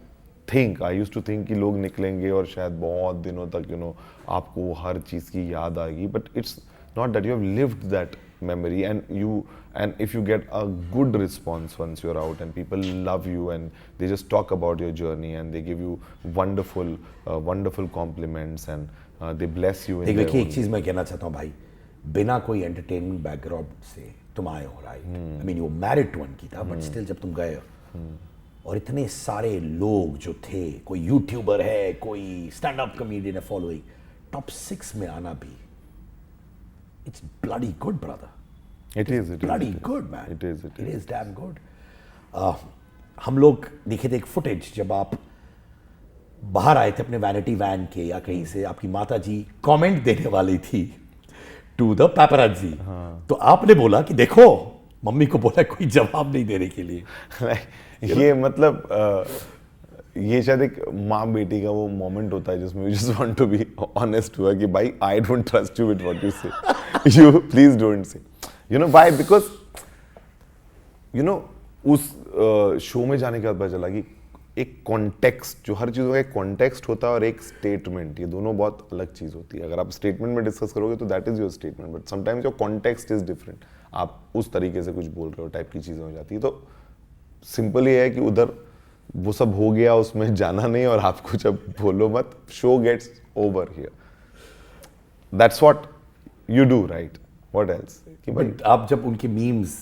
think. I used to think कि लोग निकलेंगे और शायद बहुत दिनों तक आपको हर चीज़ की याद आएगी, but it's not that you have lived that memory, and if you get a good response once you're out and people love you and they just talk about your journey and they give you wonderful compliments and they bless you in their देखिए own एक चीज़ मैं कहना चाहता हूँ भाई, बिना कोई entertainment background से तुम आए हो, right? I mean you married to Ankita, but still जब तुम गए हो और इतने सारे लोग जो थे, कोई यूट्यूबर है, कोई स्टैंड अप कॉमेडियन है फॉलोइंग, टॉप 6 में आना भी, it's bloody good brother, It is. bloody good man. It is. It is damn good. हम लोग देखे थे एक फुटेज जब आप बाहर आए थे अपने वैनिटी वैन के या कहीं से, आपकी माता जी कमेंट देने वाली थी टू द पैपराजी। तो आपने बोला कि देखो, मम्मी को बोला कोई जवाब नहीं देने के लिए। ये मतलब ये शायद एक माँ बेटी का वो मोमेंट होता है जिसमें you just want to be honest हुआ कि भाई I don't trust you with what you say, you please don't say, you know why, because you know उस शो में जाने के बाद पता चला कि एक कॉन्टेक्स्ट, जो हर चीज़ों का एक कॉन्टेक्स्ट होता है और एक स्टेटमेंट, ये दोनों बहुत अलग चीज़ होती है। अगर आप स्टेटमेंट में डिस्कस करोगे तो that is your statement, but sometimes your context is different, आप उस तरीके से कुछ बोल रहे हो टाइप की चीज़ें हो जाती है। तो सिंपल ये है कि उधर वो सब हो गया, उसमें जाना नहीं, और आपको जब बोलो मत, show gets over here, that's what you do, right? What else? कि भाई बट आप जब उनके मीम्स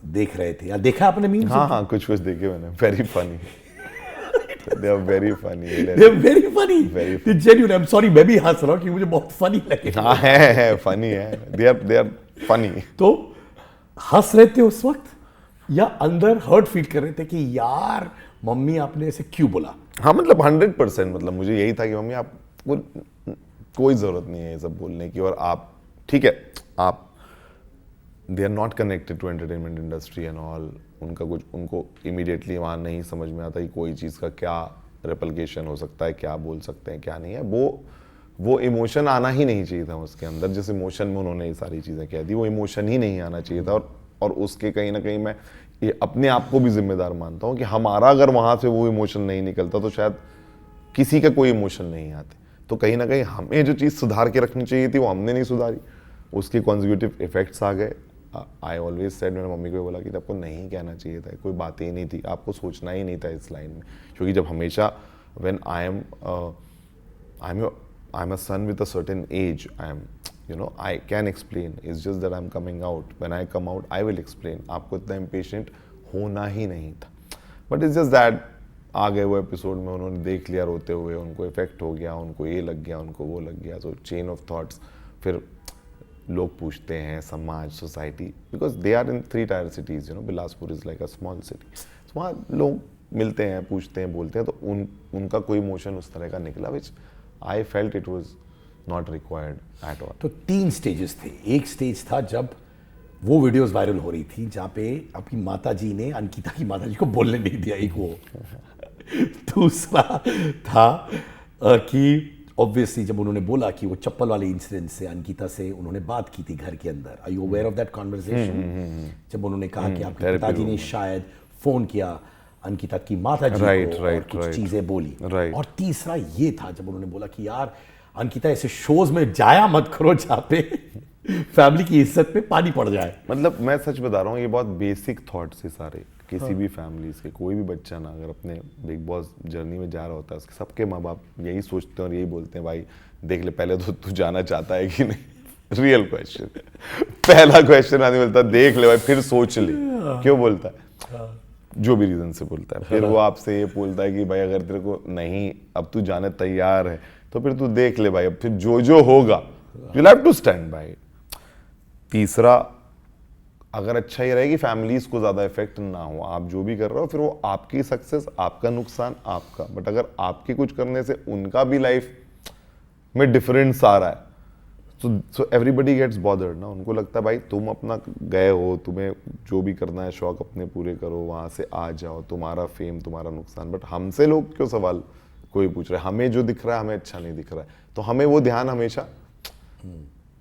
देख रहे थे, या देखा आपने मीम्स? हाँ कुछ देखे मैंने, very funny, they are very funny, They are very funny. Very They genuine. I'm sorry, मैं भी हंस रहा हूँ क्योंकि मुझे बहुत फनी लगे। हाँ है फनी है, they are funny। तो हंस रहे थे उस वक्त या अंदर हर्ट फील कर रहे थे कि यार मम्मी आपने ऐसे क्यों बोला? हाँ मतलब 100%, मतलब मुझे यही था कि मम्मी आपको कोई ज़रूरत नहीं है ये सब बोलने की, और आप ठीक है, आप they are not connected to entertainment industry and all, उनका कुछ, उनको इमीडिएटली वहाँ नहीं समझ में आता कि कोई चीज़ का क्या रेपलिकेशन हो सकता है, क्या बोल सकते हैं, क्या नहीं है। वो इमोशन आना ही नहीं चाहिए था उसके अंदर, जिस इमोशन में उन्होंने ये सारी चीज़ें कह दी, वो इमोशन ही नहीं आना चाहिए था। और उसके कहीं ना कहीं मैं ये अपने आप को भी जिम्मेदार मानता हूँ कि हमारा अगर वहाँ से वो इमोशन नहीं निकलता तो शायद किसी का कोई इमोशन नहीं आते। तो कहीं ना कहीं हमें जो चीज़ सुधार के रखनी चाहिए थी वो हमने नहीं सुधारी, उसके कॉन्जिक्यूटिव इफेक्ट्स आ गए। आई ऑलवेज सेड, मैंने मम्मी को बोला कि आपको नहीं कहना चाहिए था, कोई बात ही नहीं थी, आपको सोचना ही नहीं था इस लाइन में, क्योंकि जब हमेशा when I am a sun with a certain age, I am I can explain, it's just that I'm coming out, when I come out I will explain। आपको इतना impatient होना ही नहीं था, but it's just that आ गए वो episode में, उन्होंने देख लिया रोते हुए, उनको इफेक्ट हो गया, उनको ये लग गया, उनको वो लग गया, so chain of thoughts। फिर लोग पूछते हैं, समाज, society, because they are in 3 tier cities, Bilaspur is like a small city, वहाँ लोग मिलते हैं, पूछते हैं, बोलते हैं, तो उनका कोई इमोशन उस तरह का निकला which I felt it was not required at all. तो 3 स्टेजेस थे। एक स्टेज था जब वो वीडियोस वायरल हो रही थी जहाँ पे आपकी माताजी ने अंकिता की माताजी को बोलने नहीं दिया, एक वो। दूसरा था कि ऑब्वियसली जब उन्होंने बोला कि वो चप्पल वाले इंसिडेंट से अंकिता से उन्होंने बात की थी घर के अंदर, are you aware of that conversation? जब उन्होंने कहा कि आपके पिताजी ने शायद फोन किया अंकिता की माताजी को और कुछ चीजें बोली। और तीसरा ये था जब उन्होंने बोला कि यार अंकिता ऐसे शोज में जाया मत करो जहाँ पे फैमिली की इज्जत पे पानी पड़ जाए। मतलब मैं सच बता रहा हूँ, ये बहुत बेसिक थॉट्स है सारे, किसी भी फैमिलीज के, कोई भी बच्चा ना अगर अपने बिग बॉस जर्नी में जा रहा होता है, उसके सबके माँ बाप यही सोचते हैं और यही बोलते हैं, भाई देख ले पहले तो तू जाना चाहता है कि नहीं। रियल क्वेश्चन, पहला क्वेश्चन आने बोलता है देख ले भाई, फिर सोच ले। क्यों बोलता है? जो भी रीजन से बोलता है। फिर वो आपसे ये बोलता है कि भाई अगर तेरे को नहीं, अब तू जाने तैयार है तो फिर तू देख ले भाई, अब फिर जो होगा you have to stand by. तीसरा, अगर अच्छा ही रहे कि फैमिलीज को ज्यादा इफेक्ट ना हो, आप जो भी कर रहे हो फिर वो आपकी सक्सेस, आपका नुकसान आपका, बट अगर आपके कुछ करने से उनका भी लाइफ में डिफरेंस आ रहा है सो एवरीबडी गेट्स बॉदर्ड ना। उनको लगता है भाई तुम अपना गए हो, तुम्हें जो भी करना है शौक अपने पूरे करो, वहां से आ जाओ, तुम्हारा फेम तुम्हारा नुकसान, बट हमसे लोग क्यों सवाल कोई पूछ रहा है? हमें जो दिख रहा है हमें अच्छा नहीं दिख रहा है, तो हमें वो ध्यान हमेशा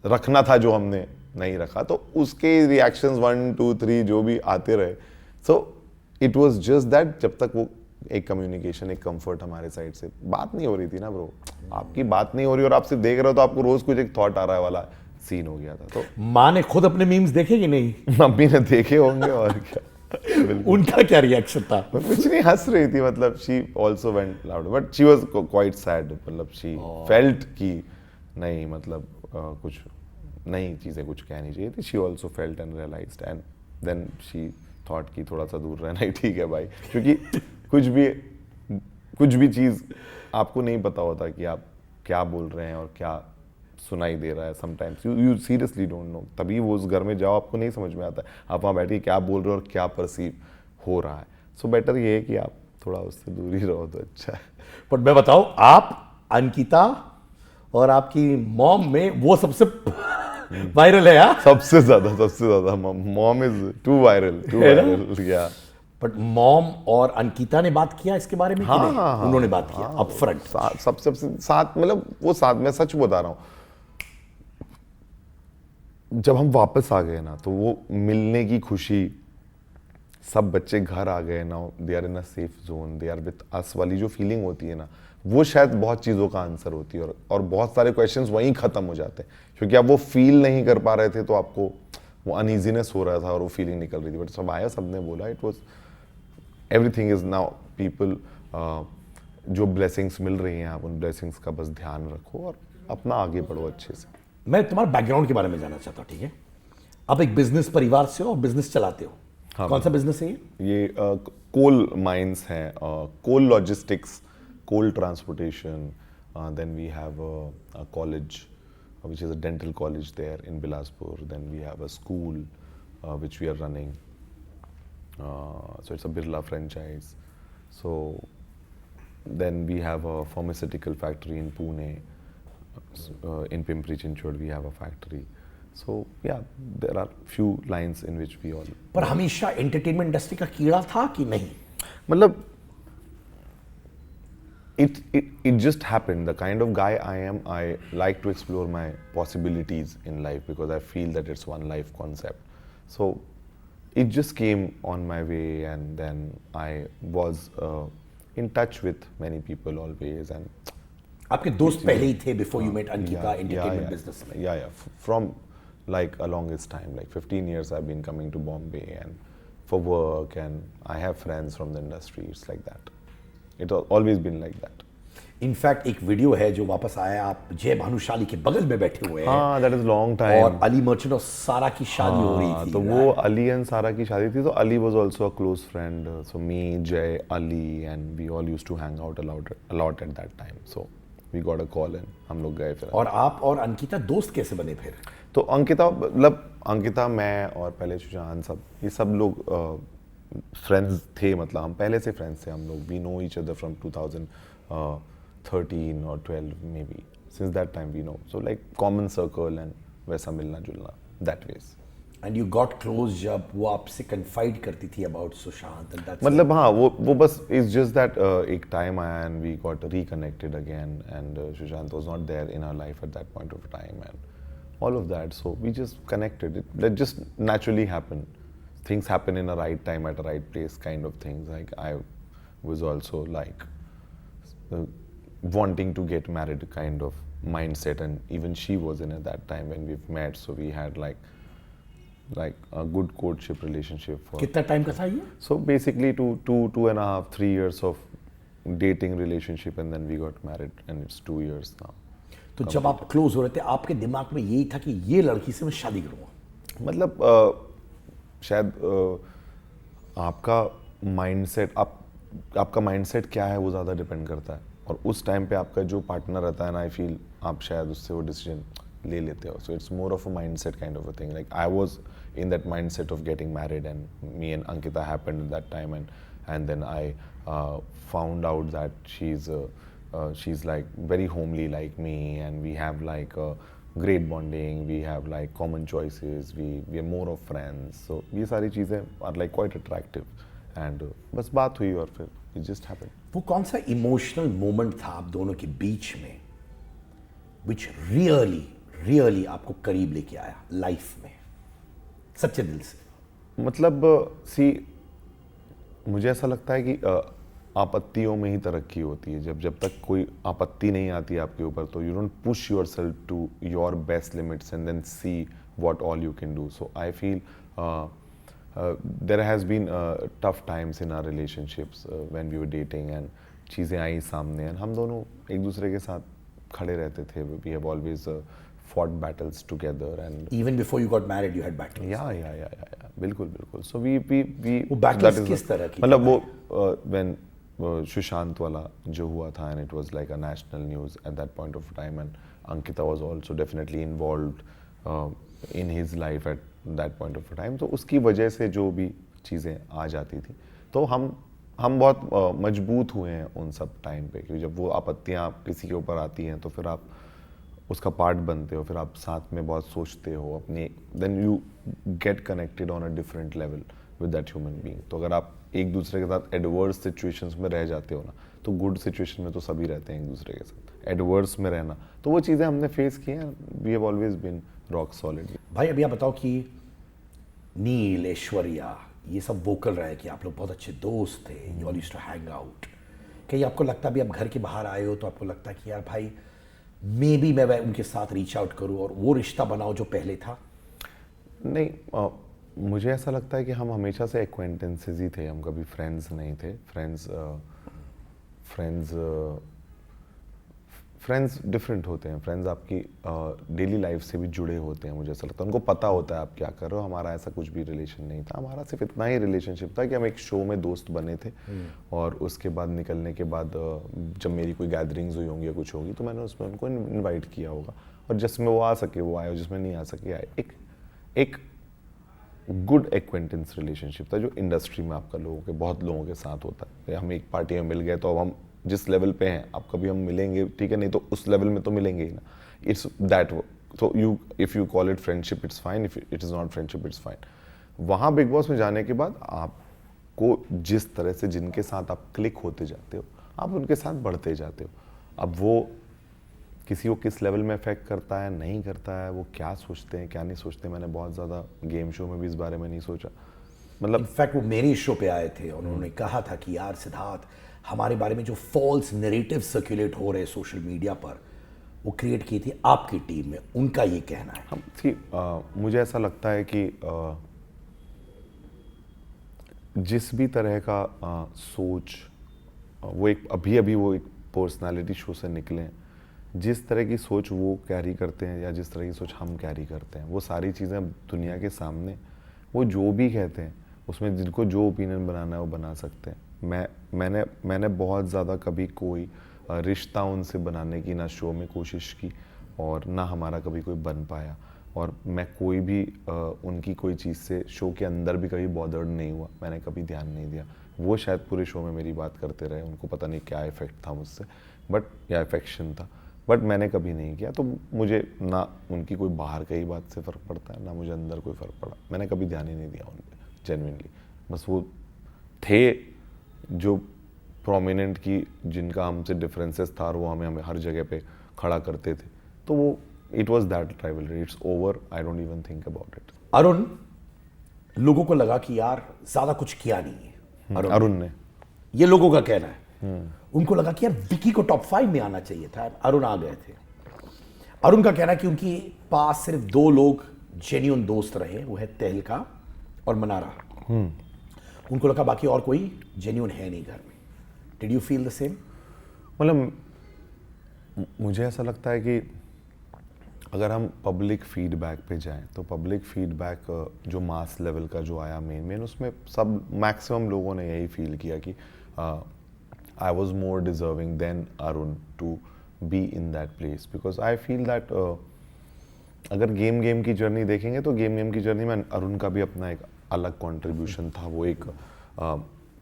रखना था जो हमने नहीं रखा। तो उसके रिएक्शंस 1 2 3 जो भी आते रहे, so it was just that जब तक वो एक कम्युनिकेशन, एक कंफर्ट हमारे साइड से बात नहीं हो रही थी ना ब्रो, आपकी बात नहीं हो रही और आप सिर्फ देख रहे हो तो आपको रोज कुछ एक थॉट आ रहा है वाला सीन हो गया था। तो माँ ने खुद अपने मीम्स देखे कि नहीं? मम्मी ने देखे होंगे और क्या। उनका क्या रिएक्शन था? कुछ नहीं, हंस रही थी, मतलब she also went loud but she was quite sad, मतलब शी फेल्ट कि नहीं, मतलब कुछ नई चीजें कुछ कहनी चाहिए थी। She also felt and realised and then she thought कि थोड़ा सा दूर रहना ही ठीक है भाई, क्योंकि कुछ भी चीज़ आपको नहीं पता होता कि आप क्या बोल रहे हैं और क्या सुनाई दे रहा है। Sometimes you seriously don't know, तभी वो उस घर में जाओ आपको नहीं समझ में आता है आप वहाँ बैठ के क्या बोल रहे हो और क्या परसीव हो रहा है। सो बेटर ये है कि आप थोड़ा उससे दूर ही रहो तो अच्छा है। बट मैं बताऊं, आप, अंकिता और आपकी मॉम में वो सबसे वायरल है। हाँ, सबसे ज्यादा मॉम इज टू वायरल या। बट मॉम और अंकिता ने बात किया इसके बारे में कि नहीं? उन्होंने बात किया अप फ्रंट। सबसे साथ, मतलब वो साथ में, सच बता रहा हूँ, जब हम वापस आ गए ना तो वो मिलने की खुशी, सब बच्चे घर आ गए ना, they are in a safe zone, they are with us वाली जो फीलिंग होती है ना, वो शायद बहुत चीज़ों का आंसर होती है। और बहुत सारे क्वेश्चंस वहीं ख़त्म हो जाते हैं, क्योंकि आप वो फील नहीं कर पा रहे थे तो आपको वो अनईजीनेस हो रहा था और वो फीलिंग निकल रही थी। बट सब आया, सबने बोला, it was everything is now people. जो ब्लेसिंग्स मिल रही हैं, आप उन ब्लेसिंग्स का बस ध्यान रखो और अपना आगे बढ़ो अच्छे से। मैं तुम्हारे बैकग्राउंड के बारे में जानना चाहता हूँ, ठीक है? आप एक बिजनेस परिवार से हो और बिजनेस चलाते हो। हाँ, कौन सा बिजनेस है ये कोल माइंस हैं, coal logistics, coal transportation, then we have a college which is a dental college there in Bilaspur, then we have a school which we are running, so it's a Birla franchise. So then we have a pharmaceutical factory in Pune, in Pimpri Chinchwad we have a factory. So yeah, there are few lines in which we all, पर हमेशा entertainment industry का कीड़ा था कि नहीं? मतलब it just happened. The kind of guy I am, I like to explore my possibilities in life because I feel that it's one life concept. So it just came on my way, and then I was in touch with many people always. And आपके दोस्त पहले ही थे before you met Ankita entertainment business में? yeah, from like a longest time, like 15 years I've been coming to Bombay and for work, and I have friends from the industry. It's like that. It has always been like that. In fact एक video है जो वापस आया, आप जय भानुशाली के बगल में बैठे हुए हैं। हाँ, that is long time. और अली मर्चेंट और सारा की शादी हो रही थी। तो वो अली एंड सारा की शादी थी, तो Ali was also a close friend. So me, Jay, Ali, and we all used to hang out a lot at that time. So we got a call and हम लोग गए फिर। और आप और अंकिता दोस्त कैसे बने फिर? तो अंकिता, मतलब अंकिता, मैं और पहले सुशांत, सब ये सब लोग फ्रेंड्स थे, मतलब हम पहले से फ्रेंड्स थे हम लोग। We know each other from 2013 or 12 maybe. Since that time we know. So like common circle and वैसा मिलना जुलना, that ways. And you got close जब वो आपसे कन्फाइड करती थी अबाउट सुशांत, एंड दैट्स मतलब हाँ, वो बस इट्स जस्ट दैट एक टाइम आया and we got reconnected again, and Sushant was not there in our life at that point of time and all of that, so we just connected. It just naturally happen. Things happen in a right time at a right place kind of things. Like I was also like wanting to get married kind of mindset, and even she was in at that time when we've met, so we had like a good courtship relationship for. कितना time का था ये? So basically 2.5, 3 years of dating relationship, and then we got married, and it's 2 years now. तो जब आप close हो रहे थे, आपके दिमाग में यही था कि ये लड़की से मैं शादी करूंगा? मतलब शायद आपका माइंडसेट, आपका माइंडसेट क्या है वो ज़्यादा डिपेंड करता है, और उस टाइम पे आपका जो पार्टनर रहता है ना, आई फील आप शायद उससे वो डिसीजन ले लेते हो. So it's more of a mindset kind of a thing. Like I was in that mindset of getting married, and me and Ankita happened at that time, and then I found out that she's like very homely like me, and we have like a great bonding, we have like common choices, we are more of friends, so ये सारी चीज़ें are like quite attractive, and बस बात हुई और फिर it just happened. वो कौन सा इमोशनल मोमेंट था आप दोनों के बीच में विच रियली आपको करीब लेके आया लाइफ में, सच्चे दिल से? मतलब सी, मुझे ऐसा लगता है कि आपत्तियों में ही तरक्की होती है. जब तक कोई आपत्ति नहीं आती आपके ऊपर, तो you don't push yourself to your best limits and then see what all you can do. So I feel there has been tough times in our relationships when we were dating, and चीज़ें आई सामने, and हम दोनों एक दूसरे के साथ खड़े रहते थे. We have always fought battles together, and even before you got married you had battles? yeah. बिल्कुल बिल्कुल सो वी वो battles किस तरह की मतलब वो व्हेन सुशांत वाला जो हुआ था and it was like a national news eight that point of time and Ankita was also definitely involved in his life at that point of time, तो उसकी वजह से जो भी चीज़ें आ जाती थी तो हम बहुत मजबूत हुए हैं उन सब टाइम पे, क्योंकि जब वो आपत्तियाँ किसी के ऊपर आती हैं तो फिर आप उसका पार्ट बनते हो, फिर आप साथ में बहुत सोचते हो अपने, then you get connected on a different level with that human being. तो अगर आप एक दूसरे के साथ एडवर्स सिचुएशंस में रह जाते हो ना, तो गुड सिचुएशन में तो सभी रहते हैं एक दूसरे के साथ, एडवर्स में रहना, तो वो चीज़ें हमने फेस की हैं, we have always been rock solid. भाई अभी आप बताओ कि नील, ऐश्वर्या, ये सब वोकल रहे कि आप लोग बहुत अच्छे दोस्त थे, you all used to hang out. कहीं आपको लगता भी आप घर के बाहर आए हो तो आपको लगता कि यार भाई मे बी मैं उनके साथ रीच आउट करूं और वो रिश्ता बनाओ जो पहले था? नहीं, मुझे ऐसा लगता है कि हम हमेशा से एक्वेंटेंसेस ही थे, हम कभी फ्रेंड्स नहीं थे। फ्रेंड्स डिफरेंट होते हैं, फ्रेंड्स आपकी डेली लाइफ से भी जुड़े होते हैं, मुझे ऐसा लगता है उनको पता होता है आप क्या कर रहे हो। हमारा ऐसा कुछ भी रिलेशन नहीं था, हमारा सिर्फ इतना ही रिलेशनशिप था कि हम एक शो में दोस्त बने थे और उसके बाद निकलने के बाद जब मेरी कोई गैदरिंग्स हुई होंगी या कुछ होगी तो मैंने उसमें उनको इन्वाइट किया होगा और जिसमें वो आ सके वो आए और जिसमें नहीं आ सके आए। एक गुड एक्वेंटेंस रिलेशनशिप था जो इंडस्ट्री में आपका बहुत लोगों के साथ होता है। हम एक पार्टी में मिल गए तो अब हम जिस लेवल पे हैं अब कभी हम मिलेंगे, ठीक है, नहीं तो उस लेवल में तो मिलेंगे ही ना। इट्स दैट, तो if you call it friendship it's fine, if it is not friendship it's fine. वहाँ बिग बॉस में जाने के बाद आपको जिस तरह से जिनके साथ आप क्लिक होते जाते हो आप उनके साथ बढ़ते जाते हो। अब वो किसी को किस लेवल में अफेक्ट करता है नहीं करता है, वो क्या सोचते हैं क्या नहीं सोचते, मैंने बहुत ज़्यादा गेम शो में भी इस बारे में नहीं सोचा। मतलब इनफैक्ट वो मेरे शो पे आए थे और उन्होंने कहा था कि यार सिद्धार्थ, हमारे बारे में जो फॉल्स नैरेटिव सर्कुलेट हो रहे सोशल मीडिया पर वो क्रिएट की थी आपकी टीम में, उनका ये कहना है। हम थी मुझे ऐसा लगता है कि जिस भी तरह का सोच वो एक अभी वो एक पर्सनालिटी शो से निकले हैं, जिस तरह की सोच वो कैरी करते हैं या जिस तरह की सोच हम कैरी करते हैं, वो सारी चीज़ें दुनिया के सामने वो जो भी कहते हैं उसमें जिनको जो ओपिनियन बनाना है वो बना सकते हैं। मैंने बहुत ज़्यादा कभी कोई रिश्ता उनसे बनाने की ना शो में कोशिश की और ना हमारा कभी कोई बन पाया, और मैं कोई भी उनकी कोई चीज़ से शो के अंदर भी कभी बॉदर्ड नहीं हुआ, मैंने कभी ध्यान नहीं दिया। वो शायद पूरे शो में मेरी बात करते रहे, उनको पता नहीं क्या इफेक्ट था मुझसे, बट या इफेक्शन था, बट मैंने कभी नहीं किया। तो मुझे ना उनकी कोई बाहर की बात से फ़र्क पड़ता है ना मुझे अंदर कोई फ़र्क पड़ा, मैंने कभी ध्यान ही नहीं दिया उन पर जेन्युइनली। बस वो थे जो प्रोमिनेंट की जिनका हमसे डिफरेंसेस था और वो हमें हर जगह पे खड़ा करते थे, तो वो it was that rivalry, it's over, I don't even think about it. Arun, लोगों को लगा कि यार ज्यादा कुछ किया नहीं है अरुण ने, ये लोगों का कहना है। उनको लगा कि यार विकी को टॉप 5 में आना चाहिए था, अरुण आ गए थे। अरुण का कहना है कि उनके पास सिर्फ 2 लोग जेन्युइन दोस्त रहे, वो है तहलका और मनारा। उनको लगा बाकी और कोई जेन्युइन है नहीं घर में। Did you feel the same? मतलब मुझे ऐसा लगता है कि अगर हम पब्लिक फीडबैक पे जाएं तो पब्लिक फीडबैक जो मास लेवल का जो आया मेन उसमें सब मैक्सिमम लोगों ने यही फील किया कि I was more deserving than Arun to be in that place, because I feel that अगर गेम की जर्नी देखेंगे तो गेम की जर्नी में अरुण का भी अपना एक अलग कंट्रीब्यूशन था। वो एक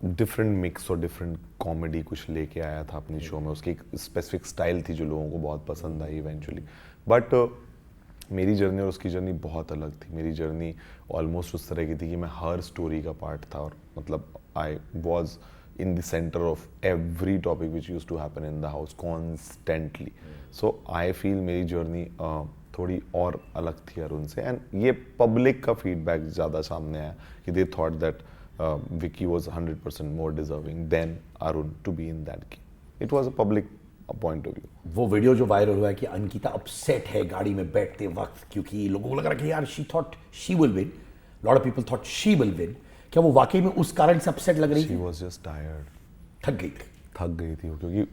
डिफरेंट मिक्स और डिफरेंट कॉमेडी कुछ लेके आया था अपनी शो में, उसकी एक स्पेसिफिक स्टाइल थी जो लोगों को बहुत पसंद आई इवेंचुअली। बट मेरी जर्नी और उसकी जर्नी बहुत अलग थी। मेरी जर्नी ऑलमोस्ट उस तरह की थी कि मैं हर स्टोरी का पार्ट था, और मतलब I was in the centre of every topic which use to happen in the house constantly. So I feel मेरी जर्नी थोड़ी और अलग थी अरुण से, एंड ये पब्लिक का फीडबैक ज़्यादा सामने आया कि they thought that Vicky was 100% more deserving than Arun to be in that game. It was a public point of view. वो वीडियो जो वायरल हुआ है कि अंकिता अपसेट है गाड़ी में बैठते वक्त क्योंकि लोगों को लग रहा है कि यार she thought she will win, lot of people thought she will win, क्या वो वाकई में उस कारण से अपसेट लग रही थी? She was just tired. थक गई थी वो, क्योंकि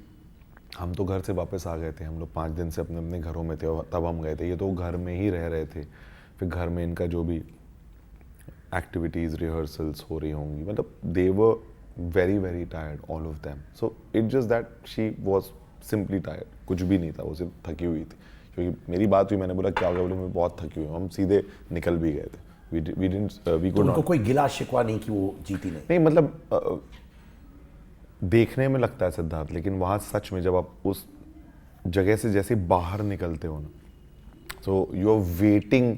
हम तो घर से वापस आ गए थे, हम लोग 5 दिन से अपने अपने घरों में थे और तब हम गए थे। ये तो घर में ही रह रहे थे, फिर घर में इनका जो भी एक्टिविटीज रिहर्सल्स हो रही होंगी, मतलब they were very very tired all of them. So it just that she was simply tired. कुछ भी नहीं था, वो सिर्फ थकी हुई थी. क्योंकि मेरी बात हुई, मैंने बोला क्या हो गया, बोले मैं बहुत थकी हुई हूँ. हम सीधे निकल भी गए थे. वी तो कुड उनको नॉट. कोई गिला शिकवा नहीं कि वो जीती नहीं? नहीं मतलब देखने में लगता है सिद्धार्थ, लेकिन वहाँ सच में जब आप उस जगह से जैसे बाहर निकलते हो ना, so you are waiting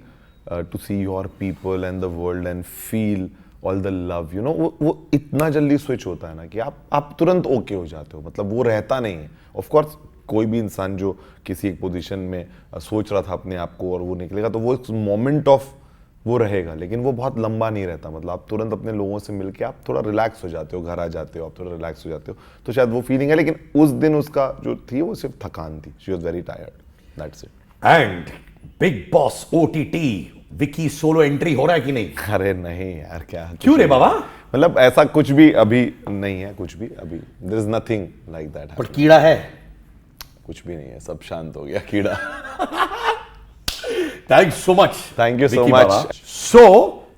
to see your people and the world and feel all the love, you know. वो इतना जल्दी स्विच होता है ना कि आप तुरंत ओके हो जाते हो. मतलब वो रहता नहीं है. ऑफ कोर्स कोई भी इंसान जो किसी एक पोजीशन में सोच रहा था अपने आप को और वो निकलेगा, तो वो मोमेंट ऑफ वो रहेगा, लेकिन वो बहुत लंबा नहीं रहता. मतलब आप तुरंत अपने लोगों से मिलके आप थोड़ा रिलैक्स हो जाते हो, घर आ जाते हो, आप थोड़ा रिलैक्स हो जाते हो. तो शायद वो फीलिंग है, लेकिन उस दिन उसका जो थी वो सिर्फ थकान थी. She was very tired, that's it. And big boss OTT Vicky solo entry हो रहा है कि नहीं? अरे नहीं यार, क्या क्यों रे बाबा? मतलब ऐसा कुछ भी अभी नहीं है, कुछ भी अभी there is nothing like that. पर कीड़ा है? कुछ भी नहीं है, सब शांत हो गया कीड़ा. Thanks so much. Thank you so Vicky much. Baba. So,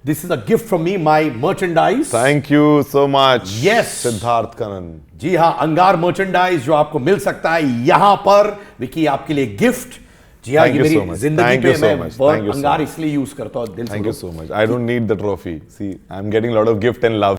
this is a gift from me, my merchandise. Thank you so much. Yes. Siddharth Kannan. जी हाँ, अंगार मर्चेंडाइज जो आपको मिल सकता है यहां पर. विकी आपके लिए गिफ्ट. जी हाँ, Thank ये you so मेरी much. जिंदगी Thank you पे so मैं much. Word Thank you so अंगार much. इसलिए यूज करता हूँ दिल से. Thank you so much. I don't need the trophy. See, I'm getting a lot of gift and love.